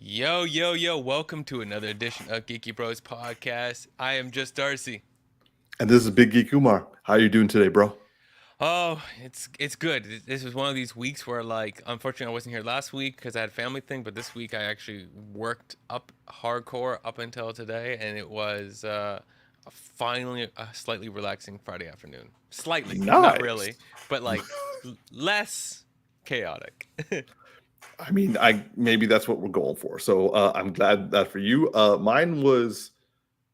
Yo, yo, yo, welcome to another edition of Geeky Bros Podcast. I am just Darcy. And this is Big Geek Umar. How you doing today, bro? Oh, it's good. This was one of these weeks where, like, unfortunately, I wasn't here last week because I had a family thing, but this week I actually worked up hardcore up until today, and it was finally a slightly relaxing Friday afternoon. Slightly, not Nice. really, but like less chaotic. I mean, I maybe that's what we're going for. So I'm glad that for you. Mine was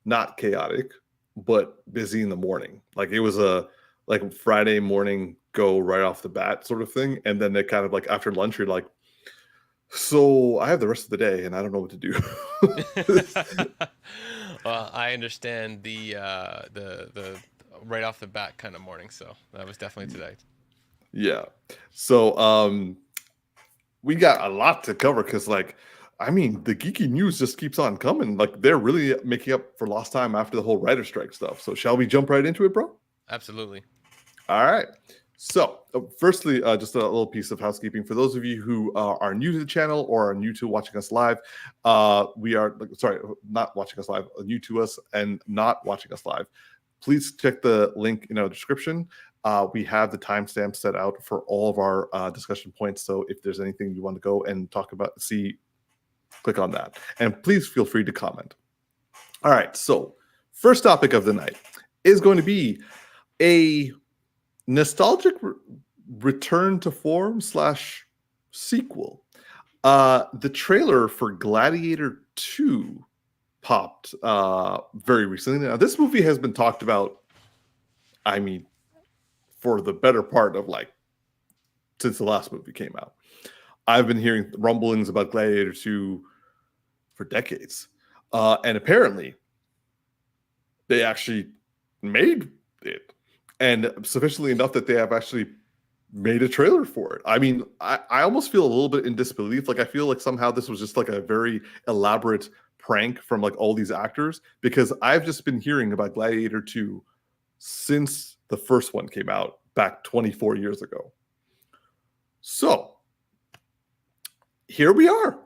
not chaotic, but busy in the morning. Like it was a like Friday morning go right off the bat sort of thing, and then it kind of like after lunch you're like, so I have the rest of the day and I don't know what to do. Well, I understand the right off the bat kind of morning, so that was definitely today. Yeah. So we got a lot to cover because I mean the geeky news just keeps on coming. Like they're really making up for lost time after the whole writer strike stuff. So shall we jump right into it, bro? Absolutely. All right. So, firstly, just a little piece of housekeeping for those of you who are new to the channel or are new to watching us live. We are sorry, not watching us live, new to us and not watching us live. Please check the link in our description. We have the timestamp set out for all of our discussion points. So, if there's anything you want to go and talk about, click on that, and please feel free to comment. All right. So, first topic of the night is going to be a nostalgic return to form / sequel. The trailer for Gladiator 2 popped very recently. Now, this movie has been talked about, I mean, for the better part of since the last movie came out. I've been hearing rumblings about Gladiator 2 for decades. And apparently, they actually made it. And sufficiently enough that they have actually made a trailer for it. I mean, I almost feel a little bit in disbelief. Like I feel like somehow this was just like a very elaborate prank from like all these actors, because I've just been hearing about Gladiator 2 since the first one came out back 24 years ago. So here we are.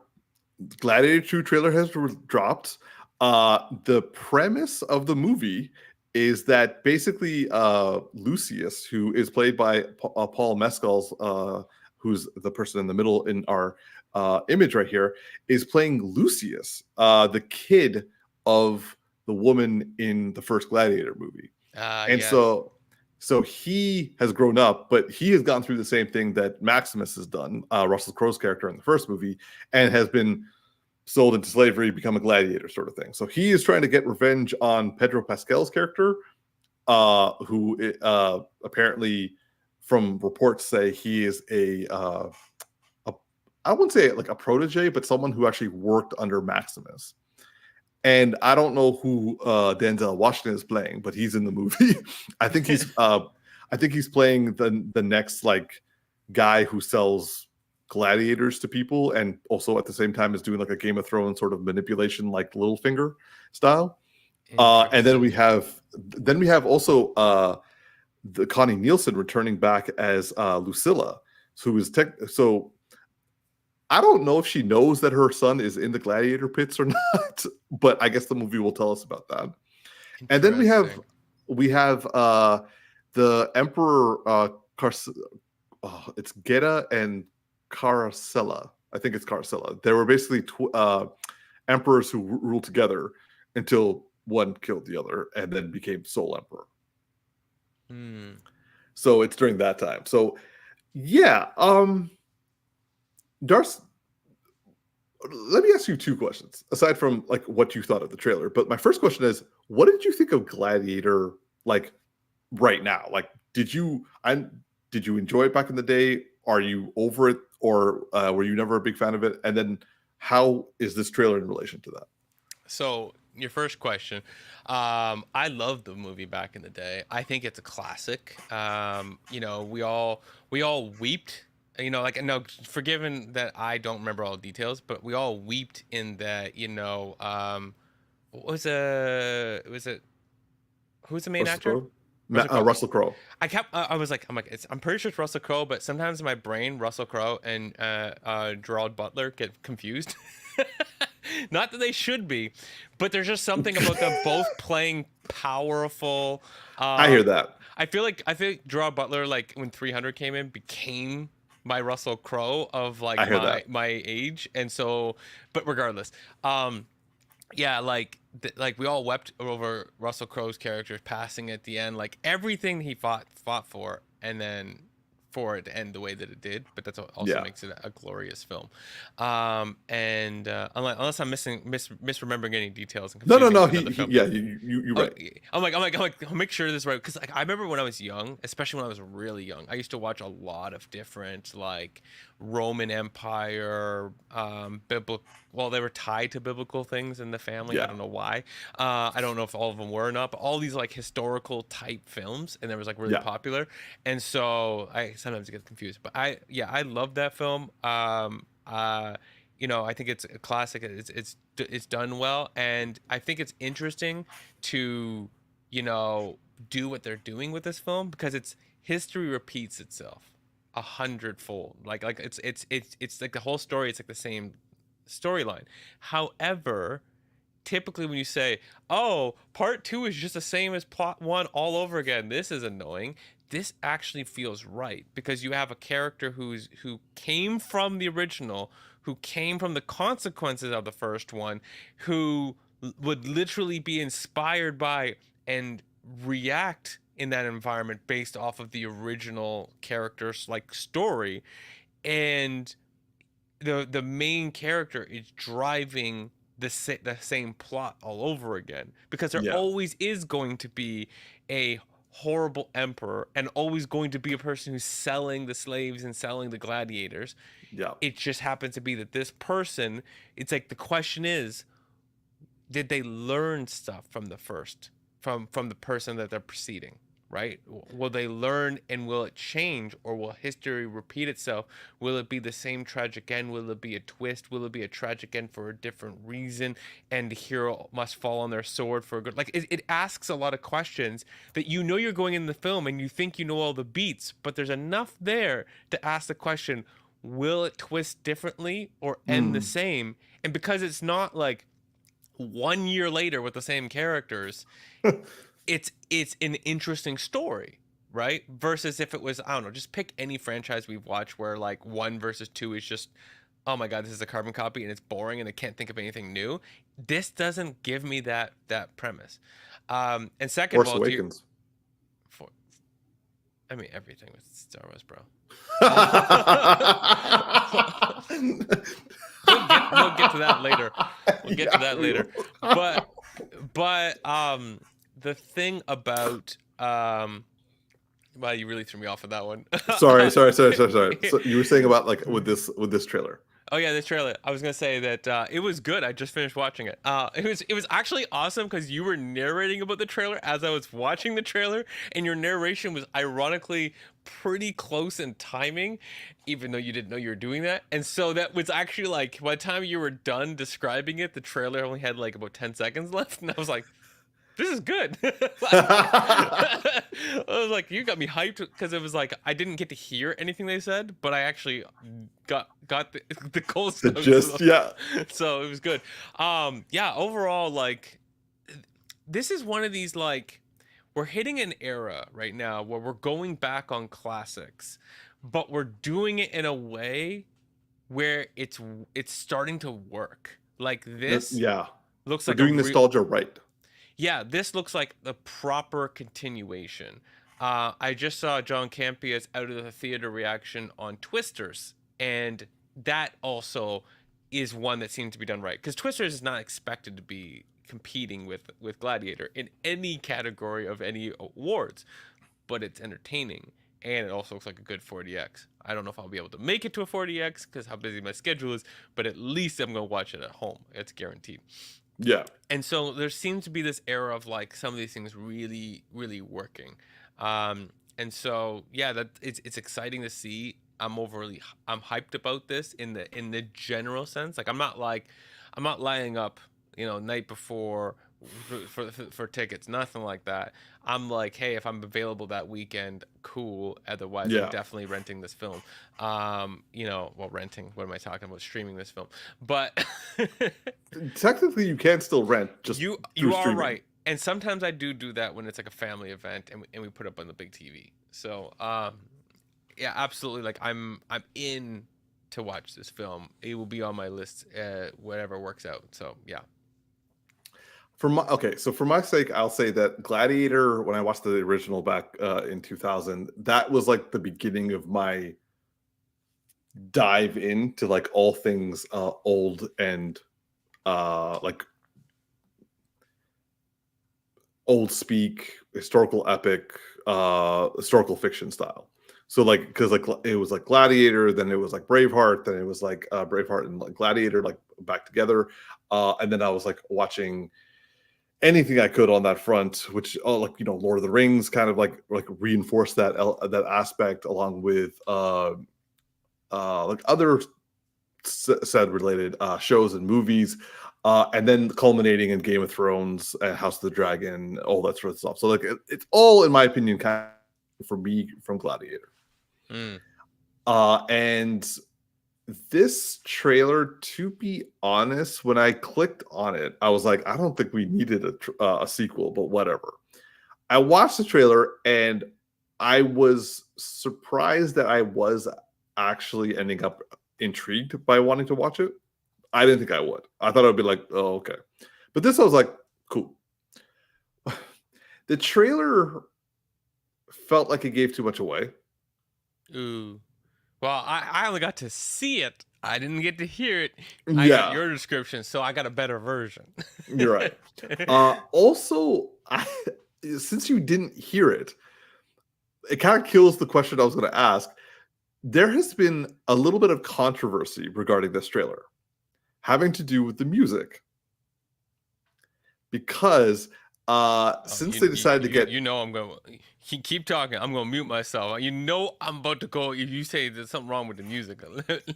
Gladiator 2 trailer has dropped. The premise of the movie is that basically Lucius, who is played by Paul Mescal's, who's the person in the middle in our image right here, is playing Lucius, the kid of the woman in the first Gladiator movie. And Yes. so he has grown up, but he has gone through the same thing that Maximus has done, Russell Crowe's character in the first movie, and has been sold into slavery, become a gladiator sort of thing. So he is trying to get revenge on Pedro Pascal's character, who apparently, from reports, say he is I wouldn't say like a protege, but someone who actually worked under Maximus. And I don't know who Denzel Washington is playing, but he's in the movie. I think he's playing the next like guy who sells gladiators to people, and also at the same time is doing like a Game of Thrones sort of manipulation, like Littlefinger style. And then we have also the Connie Nielsen returning back as Lucilla, who is so I don't know if she knows that her son is in the gladiator pits or not, but I guess the movie will tell us about that. And then we have the Emperor it's Geta and Caracalla. I think it's Caracalla. They were basically emperors who ruled together until one killed the other and then became sole emperor. So it's during that time. So yeah, Darcy, let me ask you two questions aside from like what you thought of the trailer. But my first question is, what did you think of Gladiator like right now? Like, did you enjoy it back in the day? Are you over it, or were you never a big fan of it? And then how is this trailer in relation to that? So your first question, I loved the movie back in the day. I think it's a classic. We all weeped. Like, no, forgiven that I don't remember all the details, but we all weeped in that. What was who's the main Russell actor? Crowe? Russell Crowe. I'm like, I'm pretty sure it's Russell Crowe, but sometimes in my brain, Russell Crowe and Gerard Butler get confused. Not that they should be, but there's just something about them both playing powerful. I hear that. I feel like Gerard Butler, like when 300 came in, became my Russell Crowe of like my age, and so, but regardless, yeah, like we all wept over Russell Crowe's character passing at the end, like everything he fought for, and then for it to end the way that it did, but that's what also makes it a glorious film. Unless I'm misremembering any details. And No. You're Oh, right. I'm like, I'll make sure this is right, because like I remember when I was young, especially when I was really young, I used to watch a lot of different like Roman Empire, biblical. Well, they were tied to biblical things in the family. Yeah. I don't know why. I don't know if all of them were or not, but all these like historical type films, and they was like really popular, and so I sometimes get confused. But I love that film. You know, I think it's a classic. It's done well, and I think it's interesting to, you know, do what they're doing with this film, because it's history repeats itself 100-fold. Like it's like the whole story. It's like the same storyline. However, typically when you say, "Oh, part 2 is just the same as plot 1 all over again," this is annoying. This actually feels right, because you have a character who came from the original, who came from the consequences of the first one, who would literally be inspired by and react in that environment based off of the original character's like story, and the main character is driving the same plot all over again, because there always is going to be a horrible emperor, and always going to be a person who's selling the slaves and selling the gladiators. It just happens to be that this person, it's like the question is, did they learn stuff from the first, from the person that they're preceding, right? Will they learn, and will it change, or will history repeat itself? Will it be the same tragic end? Will it be a twist? Will it be a tragic end for a different reason, and the hero must fall on their sword for a good? Like it asks a lot of questions that, you know, you're going in the film and you think you know all the beats, but there's enough there to ask the question, will it twist differently or end the same? And because it's not like 1 year later with the same characters, it's an interesting story, right? Versus if it was, I don't know, just pick any franchise we've watched where like 1 versus 2 is just, oh my god, this is a carbon copy and it's boring and I can't think of anything new. This doesn't give me that premise. And second Force of all, Awakens. I mean, everything with Star Wars, bro. We'll get to that later. We'll get to that later. But the thing about wow, you really threw me off of that one. Sorry. So you were saying about like with this trailer. Oh yeah, this trailer. I was gonna say that it was good. I just finished watching it. It was actually awesome, because you were narrating about the trailer as I was watching the trailer, and your narration was ironically pretty close in timing, even though you didn't know you were doing that. And so that was actually like, by the time you were done describing it, the trailer only had like about 10 seconds left, and I was like, this is good. I was like, you got me hyped, because it was like I didn't get to hear anything they said, but I actually got the cold stuff. So it was good. Overall, like, this is one of these, like, we're hitting an era right now where we're going back on classics, but we're doing it in a way where it's starting to work. Like this looks like we're doing nostalgia right. Yeah, this looks like the proper continuation. I just saw John Campia's out of the theater reaction on Twisters, and that also is one that seems to be done right, because Twisters is not expected to be competing with Gladiator in any category of any awards, but it's entertaining, and it also looks like a good 40X. I don't know if I'll be able to make it to a 40X because how busy my schedule is, but at least I'm going to watch it at home. It's guaranteed. Yeah. And so there seems to be this era of like some of these things really, really working. And so, yeah, that it's exciting to see. I'm hyped about this in the general sense. Like I'm not lining up, you know, night before for tickets, nothing like that. I'm like, hey, if I'm available that weekend, cool. Otherwise, I'm Yeah. definitely renting this film. Well, renting. What am I talking about? Streaming this film. But Technically, you can still rent just through you are streaming. right. And sometimes I do that when it's like a family event and we put up on the big TV. So yeah, absolutely. Like I'm in to watch this film. It will be on my list, whatever works out. So yeah. So for my sake, I'll say that Gladiator, when I watched the original back in 2000, that was like the beginning of my dive into like all things old and like old speak, historical epic, historical fiction style. So like because like it was like Gladiator, then it was like Braveheart, then it was like Braveheart and like Gladiator like back together, and then I was like watching anything I could on that front, which like Lord of the Rings kind of like reinforced that aspect along with like other said related shows and movies, and then culminating in Game of Thrones and House of the Dragon, all that sort of stuff. So like it's all, in my opinion, kind of for me from Gladiator. Mm. And this trailer, to be honest, when I clicked on it, I was like, I don't think we needed a sequel, but whatever. I watched the trailer and I was surprised that I was actually ending up intrigued by wanting to watch it. I didn't think I would. I thought I would be like, oh, okay. But this, I was like, cool. The trailer felt like it gave too much away. Ooh. Well, I only got to see it. I didn't get to hear it. I Yeah, got your description, so I got a better version. you're right. Also, since you didn't hear it, it kind of kills the question I was going to ask. There has been a little bit of controversy regarding this trailer, having to do with the music, because since they decided to get, I'm going to keep talking. I'm going to mute myself. I'm about to go. If you say there's something wrong with the music,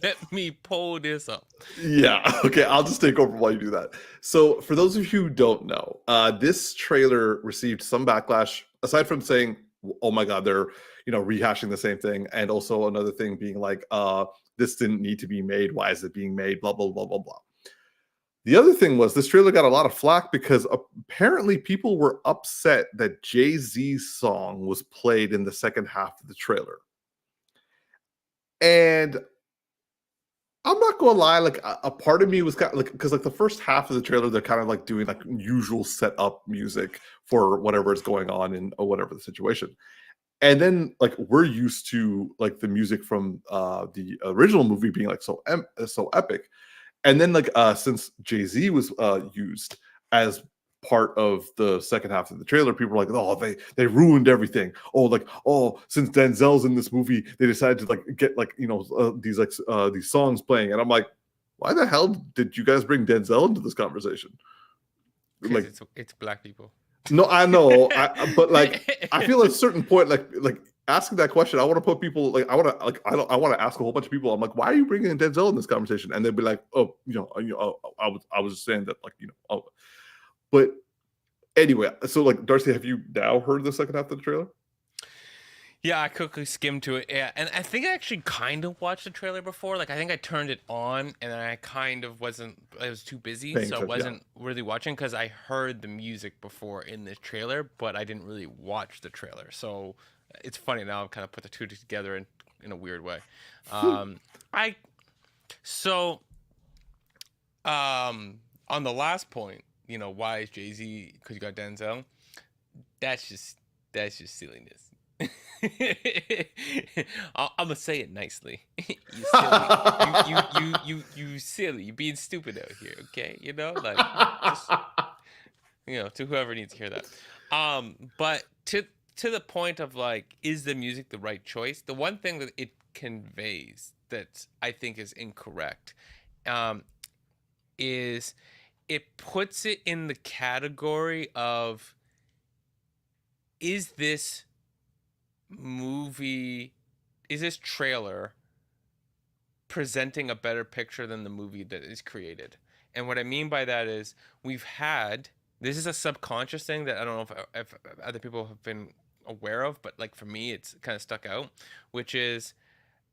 let me pull this up. yeah, okay, I'll just take over while you do that. So for those of you who don't know, this trailer received some backlash, aside from saying, oh my God, they're rehashing the same thing, and also another thing being like, this didn't need to be made, why is it being made, blah blah blah blah blah. The other thing was this trailer got a lot of flack because apparently people were upset that Jay-Z's song was played in the second half of the trailer. And I'm not gonna lie, like a part of me was kind of like, because like the first half of the trailer, they're kind of like doing like usual setup music for whatever is going on in or whatever the situation. And then like we're used to like the music from the original movie being like so epic. And then like since Jay-Z was used as part of the second half of the trailer, people were like, oh, they ruined everything. Oh, like, oh, since Denzel's in this movie, they decided to like get like these songs playing. And I'm like, why the hell did you guys bring Denzel into this conversation? Like it's black people. No, I know, but like I feel at a certain point, like asking that question, I want to put people like I want to ask a whole bunch of people. I'm like, why are you bringing in Denzel in this conversation? And they'd be like, oh, I was just saying that, like, but anyway. So like, Darcy, have you now heard the second half of the trailer? Yeah, I quickly skimmed to it. Yeah, and I think I actually kind of watched the trailer before. Like, I think I turned it on, and then I kind of wasn't. I was too busy, so I wasn't really watching because I heard the music before in the trailer, but I didn't really watch the trailer. So it's funny now. I've kind of put the two together in a weird way. On the last point, why is Jay-Z? Because you got Denzel. That's just silliness. I'm gonna say it nicely. You silly. You silly. You being stupid out here, okay? Like, just, to whoever needs to hear that. But to the point of like, is the music the right choice? The one thing that it conveys that I think is incorrect, is it puts it in the category of, is this trailer presenting a better picture than the movie that is created? And what I mean by that is, we've had this is a subconscious thing that I don't know if other people have been aware of, but like for me, it's kind of stuck out, which is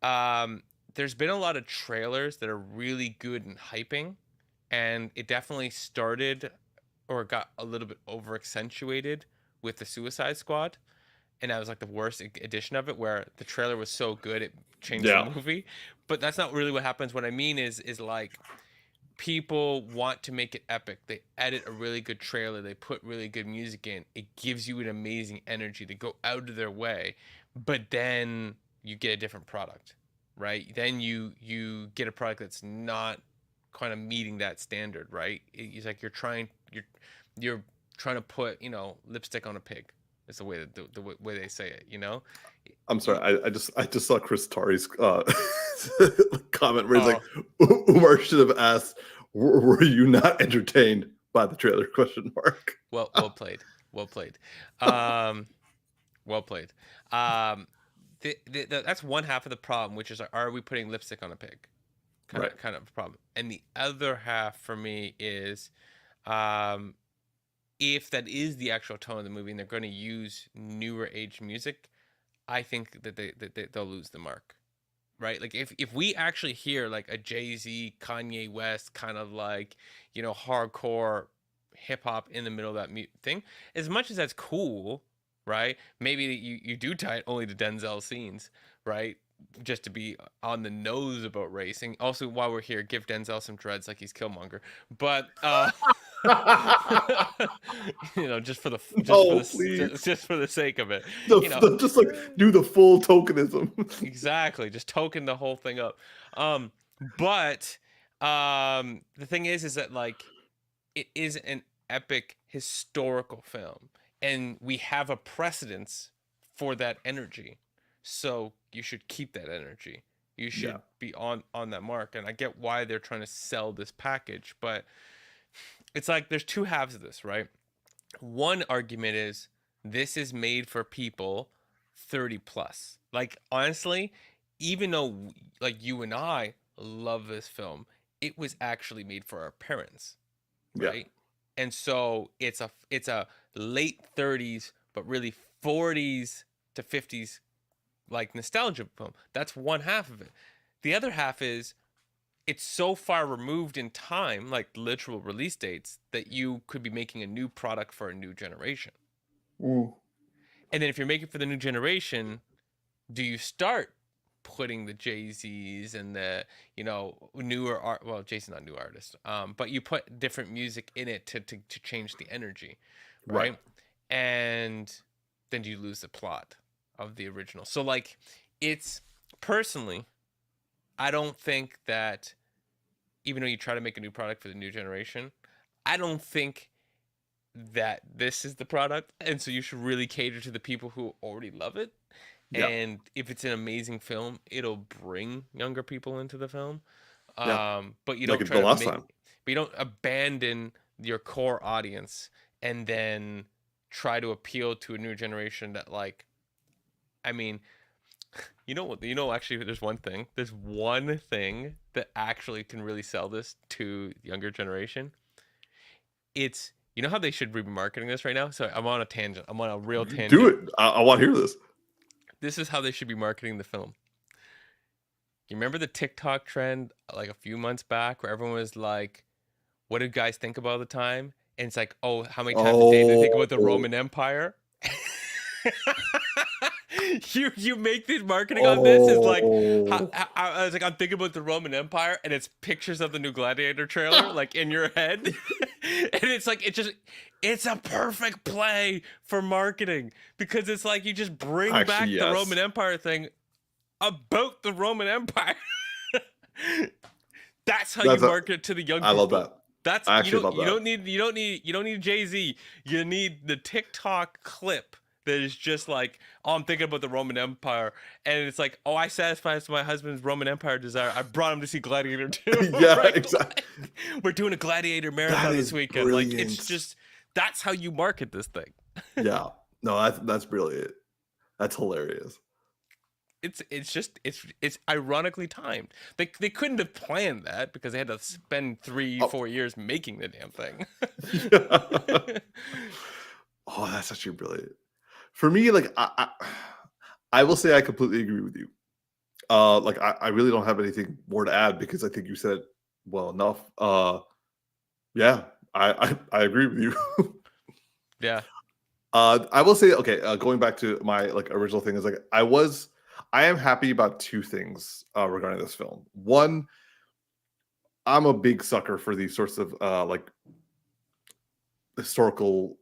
there's been a lot of trailers that are really good in hyping, and it definitely started or got a little bit over accentuated with the Suicide Squad. And that was like the worst edition of it, where the trailer was so good it changed the movie. But that's not really what happens. What I mean is like people want to make it epic. They edit a really good trailer. They put really good music in. It gives you an amazing energy to go out of their way. But then you get a different product, right? Then you get a product that's not kind of meeting that standard, right? It's like you're trying to put, lipstick on a pig. It's the way that the way they say it, I'm sorry. I just saw Chris Tari's comment where he's like, Umar should have asked, "Were you not entertained by the trailer?" Question mark. Well played. Well played. Well played. That's one half of the problem, which is, are we putting lipstick on a pig? Kind of a problem. And the other half for me is, if that is the actual tone of the movie and they're going to use newer age music, I think that they'll lose the mark, right? Like if we actually hear like a Jay-Z, Kanye West kind of like, hardcore hip hop in the middle of that thing, as much as that's cool, right? Maybe you do tie it only to Denzel scenes, right? Just to be on the nose about racing. Also, while we're here, give Denzel some dreads like he's Killmonger. But just for the sake of it, just like do the full tokenism. Exactly, just token the whole thing up. But the thing is that like it is an epic historical film, and we have a precedence for that energy. So you should keep that energy. You should be on that mark. And I get why they're trying to sell this package, but it's like there's two halves of this, right? One argument is this is made for people 30 plus. Like, honestly, even though like you and I love this film, it was actually made for our parents, right? Yeah. And so it's a late 30s, but really 40s to 50s like nostalgia film. That's one half of it. The other half is it's so far removed in time, like literal release dates, that you could be making a new product for a new generation. And then if you're making for the new generation, do you start putting the Jay-Z's and the newer art? Well, Jason's not a new artist, but you put different music in it to change the energy, right? And then you lose the plot of the original. So like, it's personally, I don't think that even though you try to make a new product for the new generation, I don't think that this is the product. And so you should really cater to the people who already love it. And if it's an amazing film, it'll bring younger people into the film. But you don't but you don't abandon your core audience and then try to appeal to a new generation that like, I mean, actually, there's one thing that actually can really sell this to younger generation. It's, how they should be marketing this right now? So I'm on a tangent. I'm on a real tangent. Do it. I want to hear this. This is how they should be marketing the film. You remember the TikTok trend like a few months back where everyone was like, what do guys think about all the time? And it's like, oh, how many times a day do they think about the Roman Empire? You make the marketing on this is like, I was like, I'm thinking about the Roman Empire, and it's pictures of the new Gladiator trailer like in your head, and it's like it's a perfect play for marketing because it's like you just bring back the Roman Empire thing about the Roman Empire. That's how you market to the young people. I love that. That's you don't need Jay-Z. You need the TikTok clip that is just like, oh, I'm thinking about the Roman Empire, and it's like, oh, I satisfied my husband's Roman Empire desire. I brought him to see Gladiator 2. Right? Exactly. Like, we're doing a Gladiator marathon this weekend. Brilliant. Like, it's just, that's how you market this thing. No, that's brilliant. That's hilarious. it's ironically timed. They couldn't have planned that because they had to spend 3-4 years making the damn thing. Oh, that's actually brilliant. For me, like I will say I completely agree with you. Like I really don't have anything more to add because I think you said it well enough. Yeah, I agree with you. Yeah. I will say, okay, going back to my like original thing is like I am happy about two things regarding this film. One, I'm a big sucker for these sorts of like historical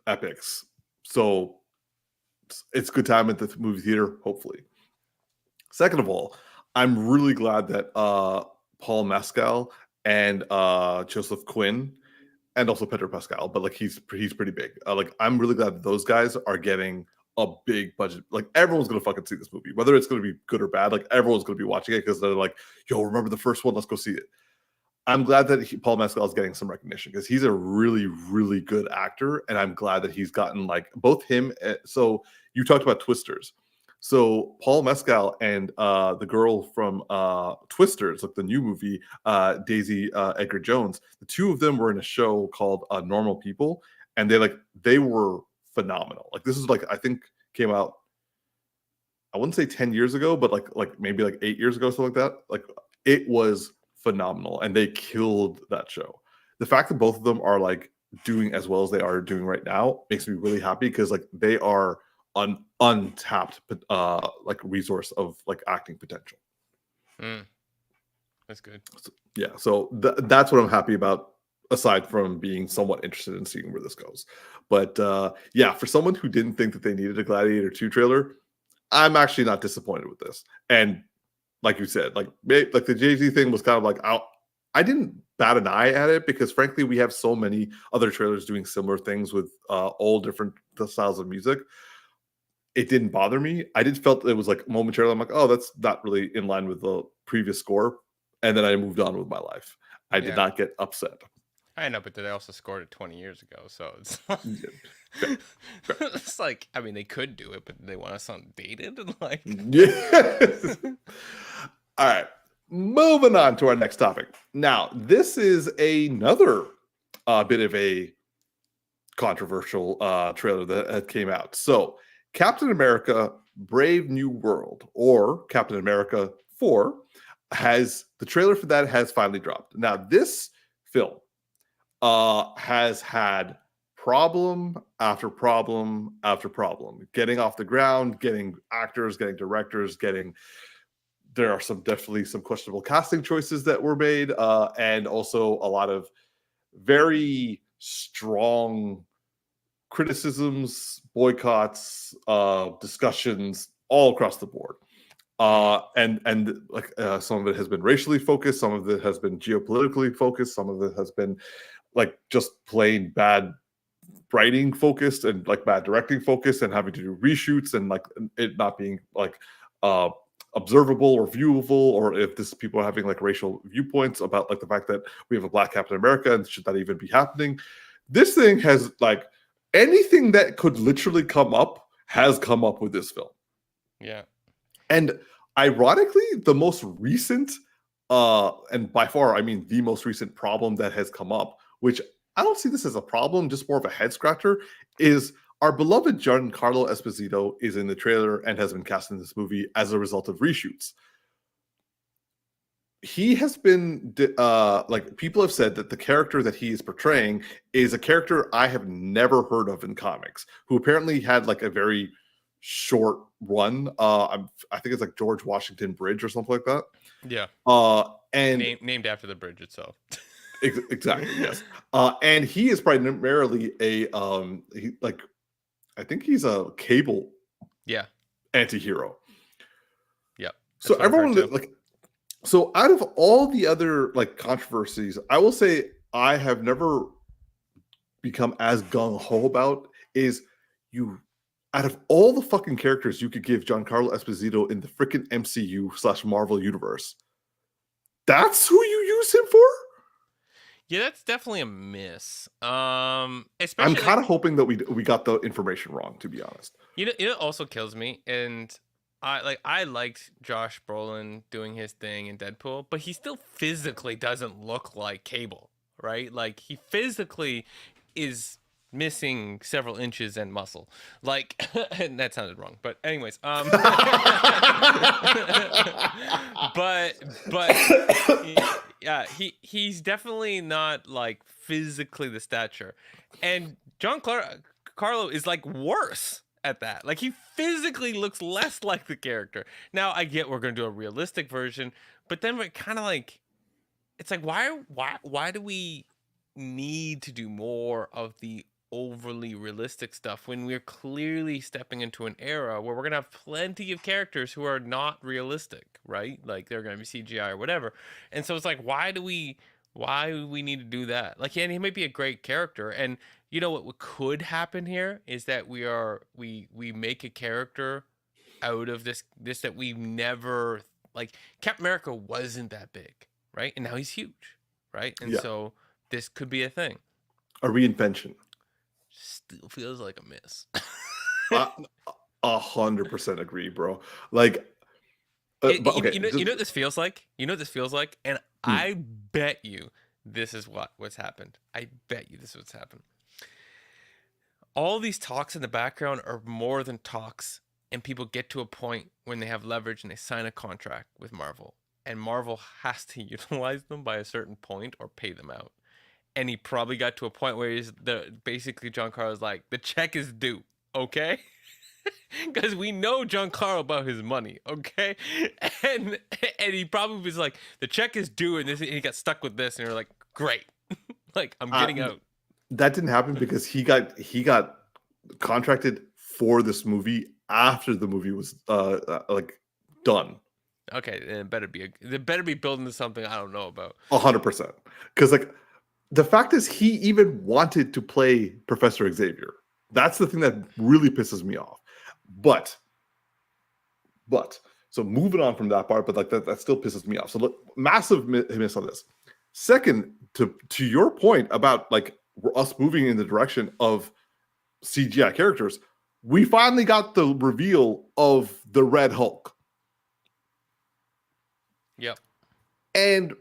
epics. So it's good time at the movie theater, hopefully. Second of all, I'm really glad that Paul Mescal and Joseph Quinn and also Pedro Pascal, but like he's pretty big. Like I'm really glad that those guys are getting a big budget. Like everyone's gonna fucking see this movie, whether it's gonna be good or bad. Like everyone's gonna be watching it because they're like, "Yo, remember the first one? Let's go see it." I'm glad that Paul Mescal is getting some recognition because he's a really, really good actor, and I'm glad that he's gotten like both him. So you talked about Twisters. So Paul Mescal and the girl from Twisters, like the new movie, Daisy Edgar Jones, the two of them were in a show called Normal People, and they were phenomenal. Like this is like I think came out, I wouldn't say 10 years ago, but like maybe like 8 years ago, something like that. Like it was phenomenal, and they killed that show. The fact that both of them are like doing as well as they are doing right now makes me really happy because like they are an untapped like resource of like acting potential. That's good. So, yeah, so that's what I'm happy about, aside from being somewhat interested in seeing where this goes. But yeah, for someone who didn't think that they needed a Gladiator 2 trailer, I'm actually not disappointed with this. And like you said, like the Jay-Z thing was kind of like I didn't bat an eye at it because frankly we have so many other trailers doing similar things with all different styles of music. It didn't bother me. I just felt it was like momentarily I'm like, oh, that's not really in line with the previous score, and then I moved on with my life. I did not get upset. I know, but they also scored it 20 years ago, so it's Fair. it's like I mean they could do it, but they want us on dated like Yeah. All right, moving on to our next topic. Now, this is another bit of a controversial trailer that came out. So, Captain America: Brave New World, or Captain America 4, the trailer for that has finally dropped. Now, this film has had problem after problem after problem getting off the ground, getting actors, getting directors, there are definitely some questionable casting choices that were made, and also a lot of very strong criticisms, boycotts, discussions all across the board. And like some of it has been racially focused, some of it has been geopolitically focused, some of it has been like just plain bad writing focused and like bad directing focused and having to do reshoots and like it not being like observable or viewable, or if this people are having like racial viewpoints about like the fact that we have a black Captain America and should that even be happening. This thing has like anything that could literally come up has come up with this film. Yeah. And ironically, the most recent and by far I mean the most recent problem that has come up, which I don't see this as a problem, just more of a head scratcher, is our beloved Giancarlo Esposito is in the trailer and has been cast in this movie as a result of reshoots. He has been like people have said that the character that he is portraying is a character I have never heard of in comics, who apparently had like a very short run. I think it's like George Washington Bridge or something like that. Yeah. And named after the bridge itself. Exactly, yes. And he is primarily a I think he's a Cable anti-hero. Yeah. So everyone like so out of all the other like controversies, I will say I have never become as gung-ho about is you out of all the fucking characters you could give Giancarlo Esposito in the freaking MCU/Marvel universe, that's who you use him for? Yeah, that's definitely a miss. Especially I'm kind of hoping that we got the information wrong, to be honest. You know, it also kills me, and I liked Josh Brolin doing his thing in Deadpool, but he still physically doesn't look like Cable, right? Like he physically is missing several inches and muscle. Like and that sounded wrong, but anyways, but yeah, he's definitely not like physically the stature, and Carlo is like worse at that. Like he physically looks less like the character. Now I get we're gonna do a realistic version, but then we're kind of like, it's like why do we need to do more of the overly realistic stuff when we're clearly stepping into an era where we're gonna have plenty of characters who are not realistic, right? Like they're gonna be CGI or whatever. And so it's like, why do we need to do that? Like, and he might be a great character, and you know what could happen here is that we make a character out of this that we never, like Captain America wasn't that big, right? And now he's huge, right? And so this could be a thing. A reinvention. Still feels like a miss. 100% agree, bro. Like, you know what this feels like? You know what this feels like? And I bet you this is what's happened. I bet you this is what's happened. All these talks in the background are more than talks, and people get to a point when they have leverage and they sign a contract with Marvel, and Marvel has to utilize them by a certain point or pay them out. And he probably got to a point where basically Giancarlo's like, the check is due, okay? Because we know Giancarlo about his money, okay? And he probably was like, the check is due, and he got stuck with this, and you're like, great, like I'm getting out. That didn't happen because he got contracted for this movie after the movie was like done. Okay, it better be building to something I don't know about. 100%, because like the fact is he even wanted to play Professor Xavier. That's the thing that really pisses me off. But so moving on from that part, but like that still pisses me off. So look, massive miss on this. Second, to your point about like us moving in the direction of CGI characters, we finally got the reveal of the Red Hulk. Yep. And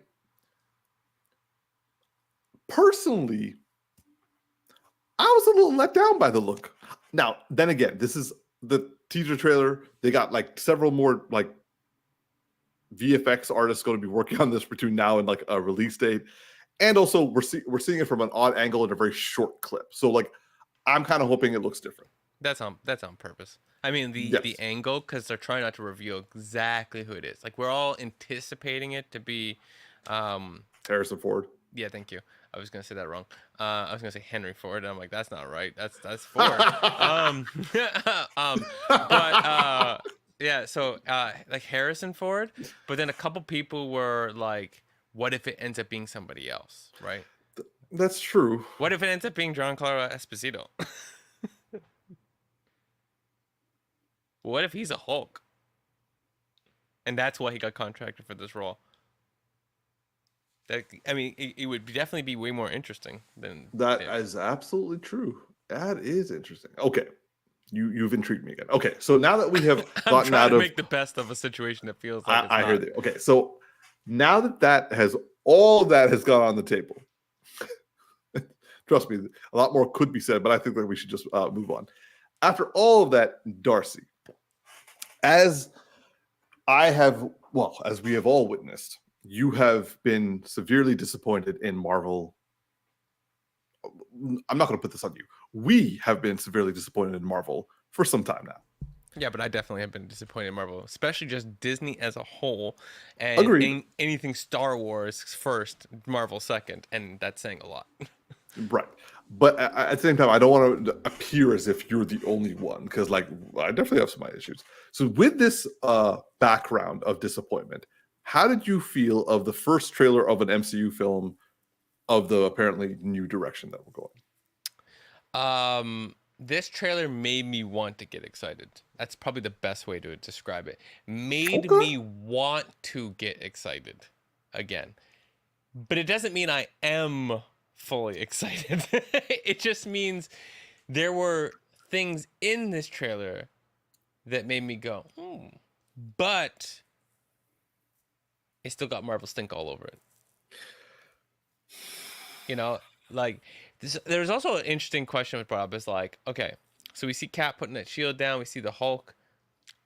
personally, I was a little let down by the look. Now, then again, this is the teaser trailer. They got like several more like VFX artists going to be working on this between now and like a release date. And also we're seeing it from an odd angle in a very short clip. So like I'm kind of hoping it looks different. That's on purpose. I mean the angle, because they're trying not to reveal exactly who it is. Like we're all anticipating it to be Harrison Ford. Yeah, thank you. I was gonna say that wrong. I was gonna say Henry Ford, and I'm like, that's not right. That's Ford. But yeah, so like Harrison Ford, but then a couple people were like, what if it ends up being somebody else, right? That's true. What if it ends up being Giancarlo Esposito? What if he's a Hulk? And that's why he got contracted for this role. I mean, it would definitely be way more interesting than that. Is absolutely true. That is interesting. Okay, you've intrigued me again. Okay, so now that we have gotten out of make the best of a situation that feels like I heard it. Okay, so now that all of that has gone on the table, trust me, a lot more could be said, but I think that we should just move on. After all of that, Darcy, as we have all witnessed, you have been severely disappointed in Marvel. I'm not going to put this on you. We have been severely disappointed in Marvel for some time now. Yeah, but I definitely have been disappointed in Marvel, especially just Disney as a whole. And anything Star Wars first, Marvel second, and that's saying a lot. Right. But at the same time, I don't want to appear as if you're the only one, because like I definitely have some of my issues. So with this background of disappointment, how did you feel of the first trailer of an MCU film of the apparently new direction that we're going? This trailer made me want to get excited. That's probably the best way to describe it. Made me want to get excited again. But it doesn't mean I am fully excited. It just means there were things in this trailer that made me go, but it still got Marvel stink all over it. You know, like there's also an interesting question with brought up is like, okay, so we see Cap putting that shield down, we see the Hulk.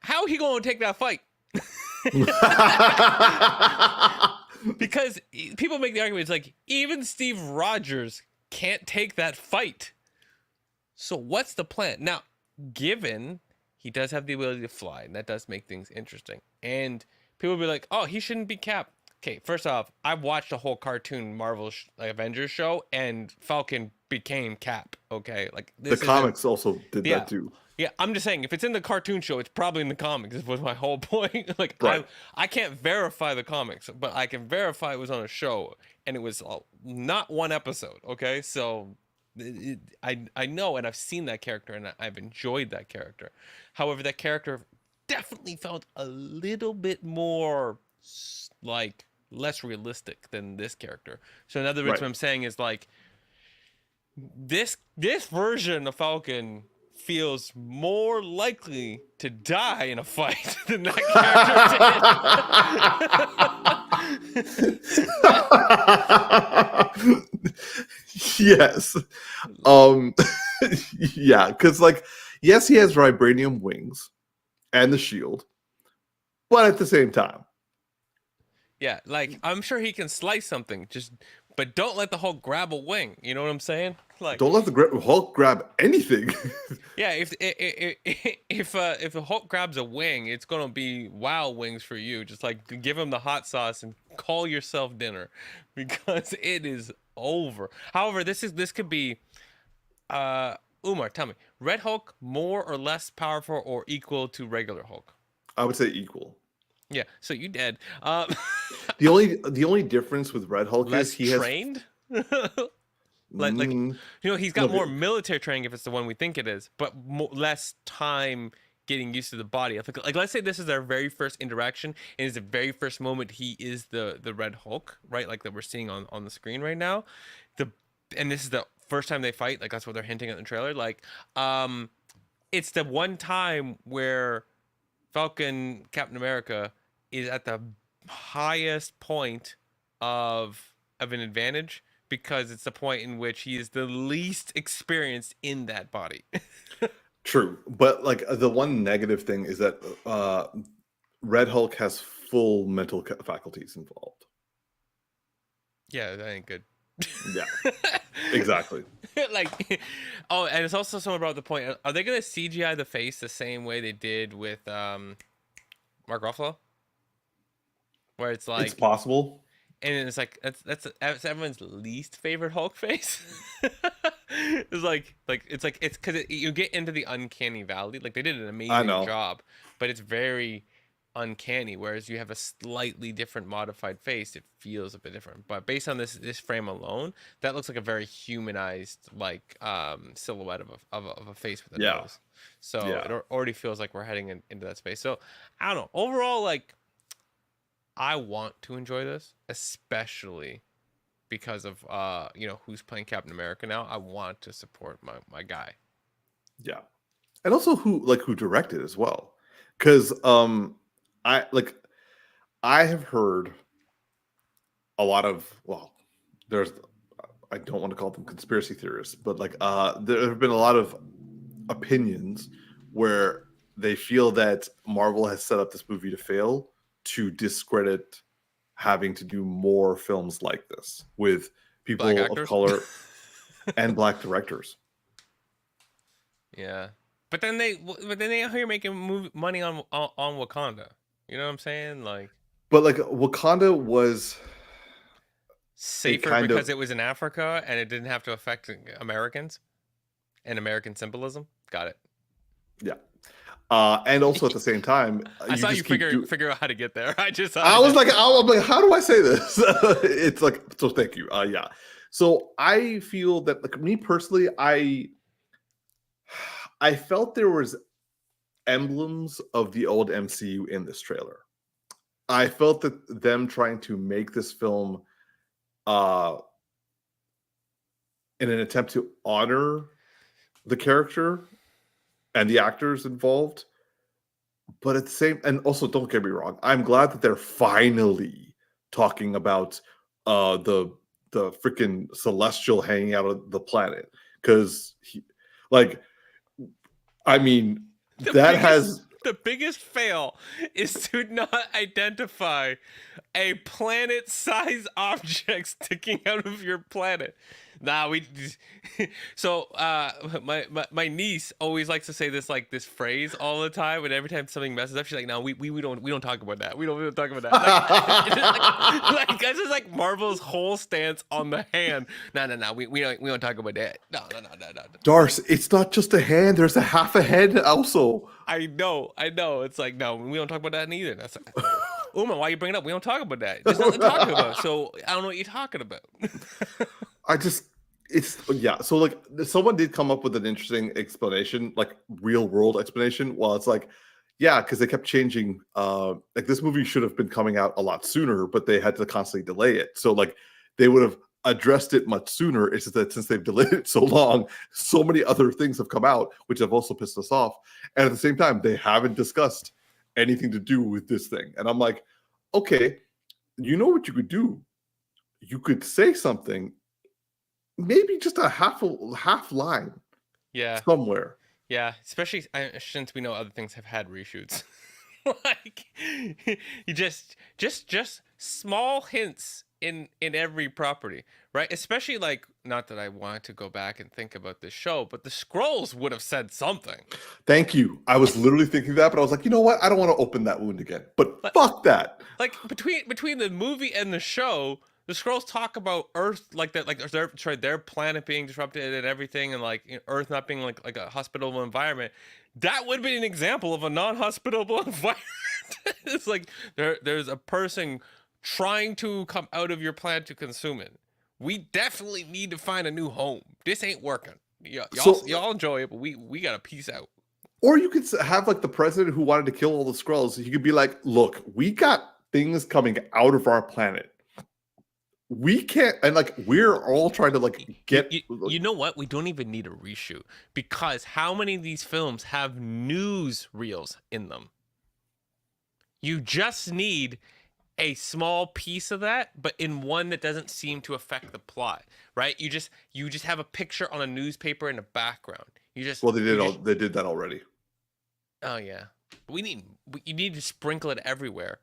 How he gonna take that fight? Because people make the argument, it's like even Steve Rogers can't take that fight. So what's the plan? Now, given he does have the ability to fly, and that does make things interesting. And people will be like, oh, he shouldn't be Cap. Okay, first off, I've watched a whole cartoon Marvel Avengers show, and Falcon became Cap. Okay, like this the comics also did that too. Yeah, I'm just saying, if it's in the cartoon show, it's probably in the comics. This was my whole point. Like, right. I can't verify the comics, but I can verify it was on a show, and it was not one episode. Okay, so I know, and I've seen that character, and I've enjoyed that character. However, that character definitely felt a little bit more like less realistic than this character. So in other words, what I'm saying is like this version of Falcon feels more likely to die in a fight than that character did. Yes. Yeah, because like, yes, he has vibranium wings and the shield, but at the same time, yeah, like I'm sure he can slice something, but don't let the Hulk grab a wing. You know what I'm saying? Like, don't let the Hulk grab anything. Yeah, if a Hulk grabs a wing, it's gonna be wow wings for you. Just like give him the hot sauce and call yourself dinner, because it is over. However, this could be, Umar, tell me, Red Hulk more or less powerful or equal to regular Hulk? I would say equal. Yeah, so you dead. The only difference with Red Hulk less is he trained. Like you know, he's got more military training if it's the one we think it is, but less time getting used to the body. Like let's say this is their very first interaction, and it's the very first moment he is the Red Hulk, right? Like that we're seeing on the screen right now. And this is the first time they fight. Like that's what they're hinting at in the trailer. Like, it's the one time where Falcon Captain America is at the highest point of an advantage, because it's the point in which he is the least experienced in that body. True, but like the one negative thing is that Red Hulk has full mental faculties involved. Yeah, that ain't good. Yeah, exactly. Like, oh, and it's also someone brought up the point: are they gonna CGI the face the same way they did with Mark Ruffalo? Where it's like, it's possible, and it's like that's everyone's least favorite Hulk face. It's because you get into the uncanny valley. Like they did an amazing job, but it's very uncanny. Whereas you have a slightly different modified face, it feels a bit different. But based on this frame alone, that looks like a very humanized like silhouette of a face with a nose. So it already feels like we're heading into that space. So I don't know. Overall, like, I want to enjoy this, especially because of who's playing Captain America now. I want to support my guy. Yeah, and also who directed as well, because I have heard a lot of, well, I don't want to call them conspiracy theorists, but like there have been a lot of opinions where they feel that Marvel has set up this movie to fail, to discredit having to do more films like this with people of color and black directors. Yeah, but then they out here making money on Wakanda. You know what I'm saying? Like, but like Wakanda was safer because it was in Africa and it didn't have to affect Americans and American symbolism. Got it. Yeah. And also at the same time, I saw you figure out how to get there. I'm like, how do I say this? It's like, so thank you. Yeah. So I feel that, like, me personally, I felt there was emblems of the old MCU in this trailer. I felt that them trying to make this film in an attempt to honor the character and the actors involved But at the same, and also don't get me wrong, I'm glad that they're finally talking about the freaking celestial hanging out of the planet, because like, I mean, The that biggest has the biggest fail is to not identify a planet-sized object sticking out of your planet. Nah, we. So, my niece always likes to say this phrase all the time, and every time something messes up, she's like, "No, we don't talk about that. We don't talk about that." Like this is like Marvel's whole stance on the hand. No. We don't talk about that. No. Darce, it's not just a hand. There's a half a head also. I know. It's like, no, we don't talk about that either. That's Umar, why you bring it up? We don't talk about that. There's nothing to talk about. So I don't know what you're talking about. So like someone did come up with an interesting explanation, like real world explanation. Well, it's like, yeah, because they kept changing. Like this movie should have been coming out a lot sooner, but they had to constantly delay it. So like they would have addressed it much sooner. It's just that since they've delayed it so long, so many other things have come out, which have also pissed us off. And at the same time, they haven't discussed anything to do with this thing. And I'm like, okay, you know what you could do? You could say something, maybe just a half line, Yeah, somewhere. yeah. Especially since we know other things have had reshoots. Like you just small hints in every property, right? Especially like, not that I want to go back and think about this show, but the Skrulls would have said something. Thank you. I was literally thinking that, but I was like, you know what? I don't want to open that wound again. But fuck that. Like between the movie and the show, the Skrulls talk about Earth like that, like their planet being disrupted and everything, and like Earth not being like a hospitable environment. That would be an example of a non-hospitable environment. It's like there's a person trying to come out of your planet to consume it. We definitely need to find a new home. This ain't working. Y'all enjoy it, but we gotta peace out. Or you could have like the president who wanted to kill all the Skrulls. He could be like, look, we got things coming out of our planet. We can't, and like we're all trying to like get. You know what? We don't even need a reshoot, because how many of these films have news reels in them? You just need a small piece of that, but in one that doesn't seem to affect the plot, right? You just have a picture on a newspaper in the background. They did that already. Oh yeah, you need to sprinkle it everywhere.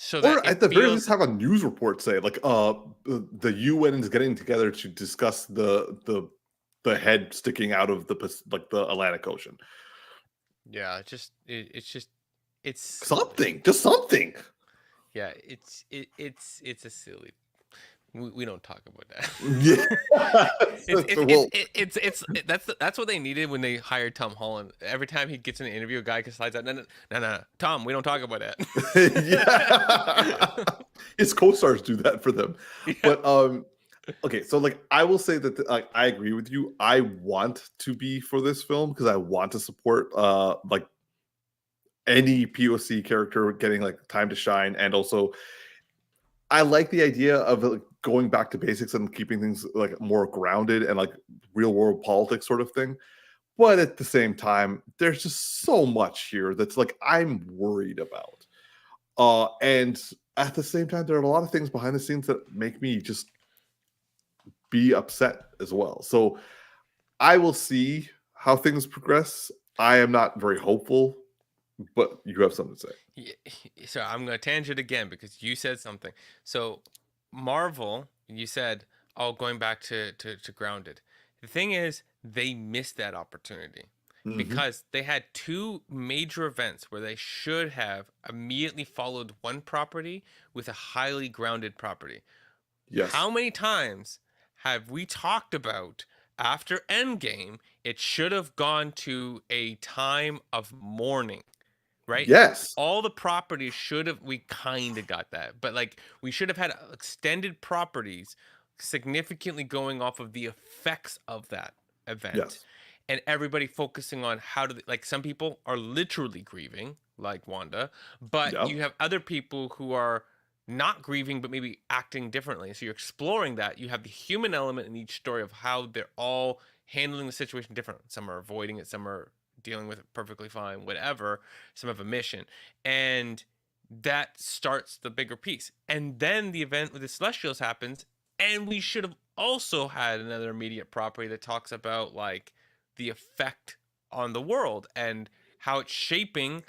So or at the very least have a news report say like the UN is getting together to discuss the head sticking out of the Atlantic Ocean. Yeah, it's something, just something. Yeah, it's a silly. We don't talk about that. Yeah, that's what they needed when they hired Tom Holland. Every time he gets in an interview, a guy slides out. No, Tom, we don't talk about that. Yeah, his co-stars do that for them. Yeah. But okay, so like I will say that I agree with you. I want to be for this film because I want to support like any POC character getting like time to shine, and also I like the idea of like, going back to basics and keeping things like more grounded and like real world politics sort of thing. But at the same time, there's just so much here that's like I'm worried about. And at the same time, there are a lot of things behind the scenes that make me just be upset as well. So I will see how things progress. I am not very hopeful, but you have something to say. Yeah, so I'm going to tangent again because you said something. So Marvel, you said, oh, going back to Grounded. The thing is, they missed that opportunity because they had two major events where they should have immediately followed one property with a highly grounded property. Yes. How many times have we talked about after Endgame, it should have gone to a time of mourning? Right? Yes. All the properties we kind of got that, but like we should have had extended properties significantly going off of the effects of that event. Yes. And everybody focusing on how to, like, some people are literally grieving, like Wanda, but you have other people who are not grieving, but maybe acting differently. So you're exploring that. You have the human element in each story of how they're all handling the situation different. Some are avoiding it, some are dealing with it perfectly fine, whatever, some of a mission. And that starts the bigger piece. And then the event with the Celestials happens, and we should have also had another immediate property that talks about like the effect on the world and how it's shaping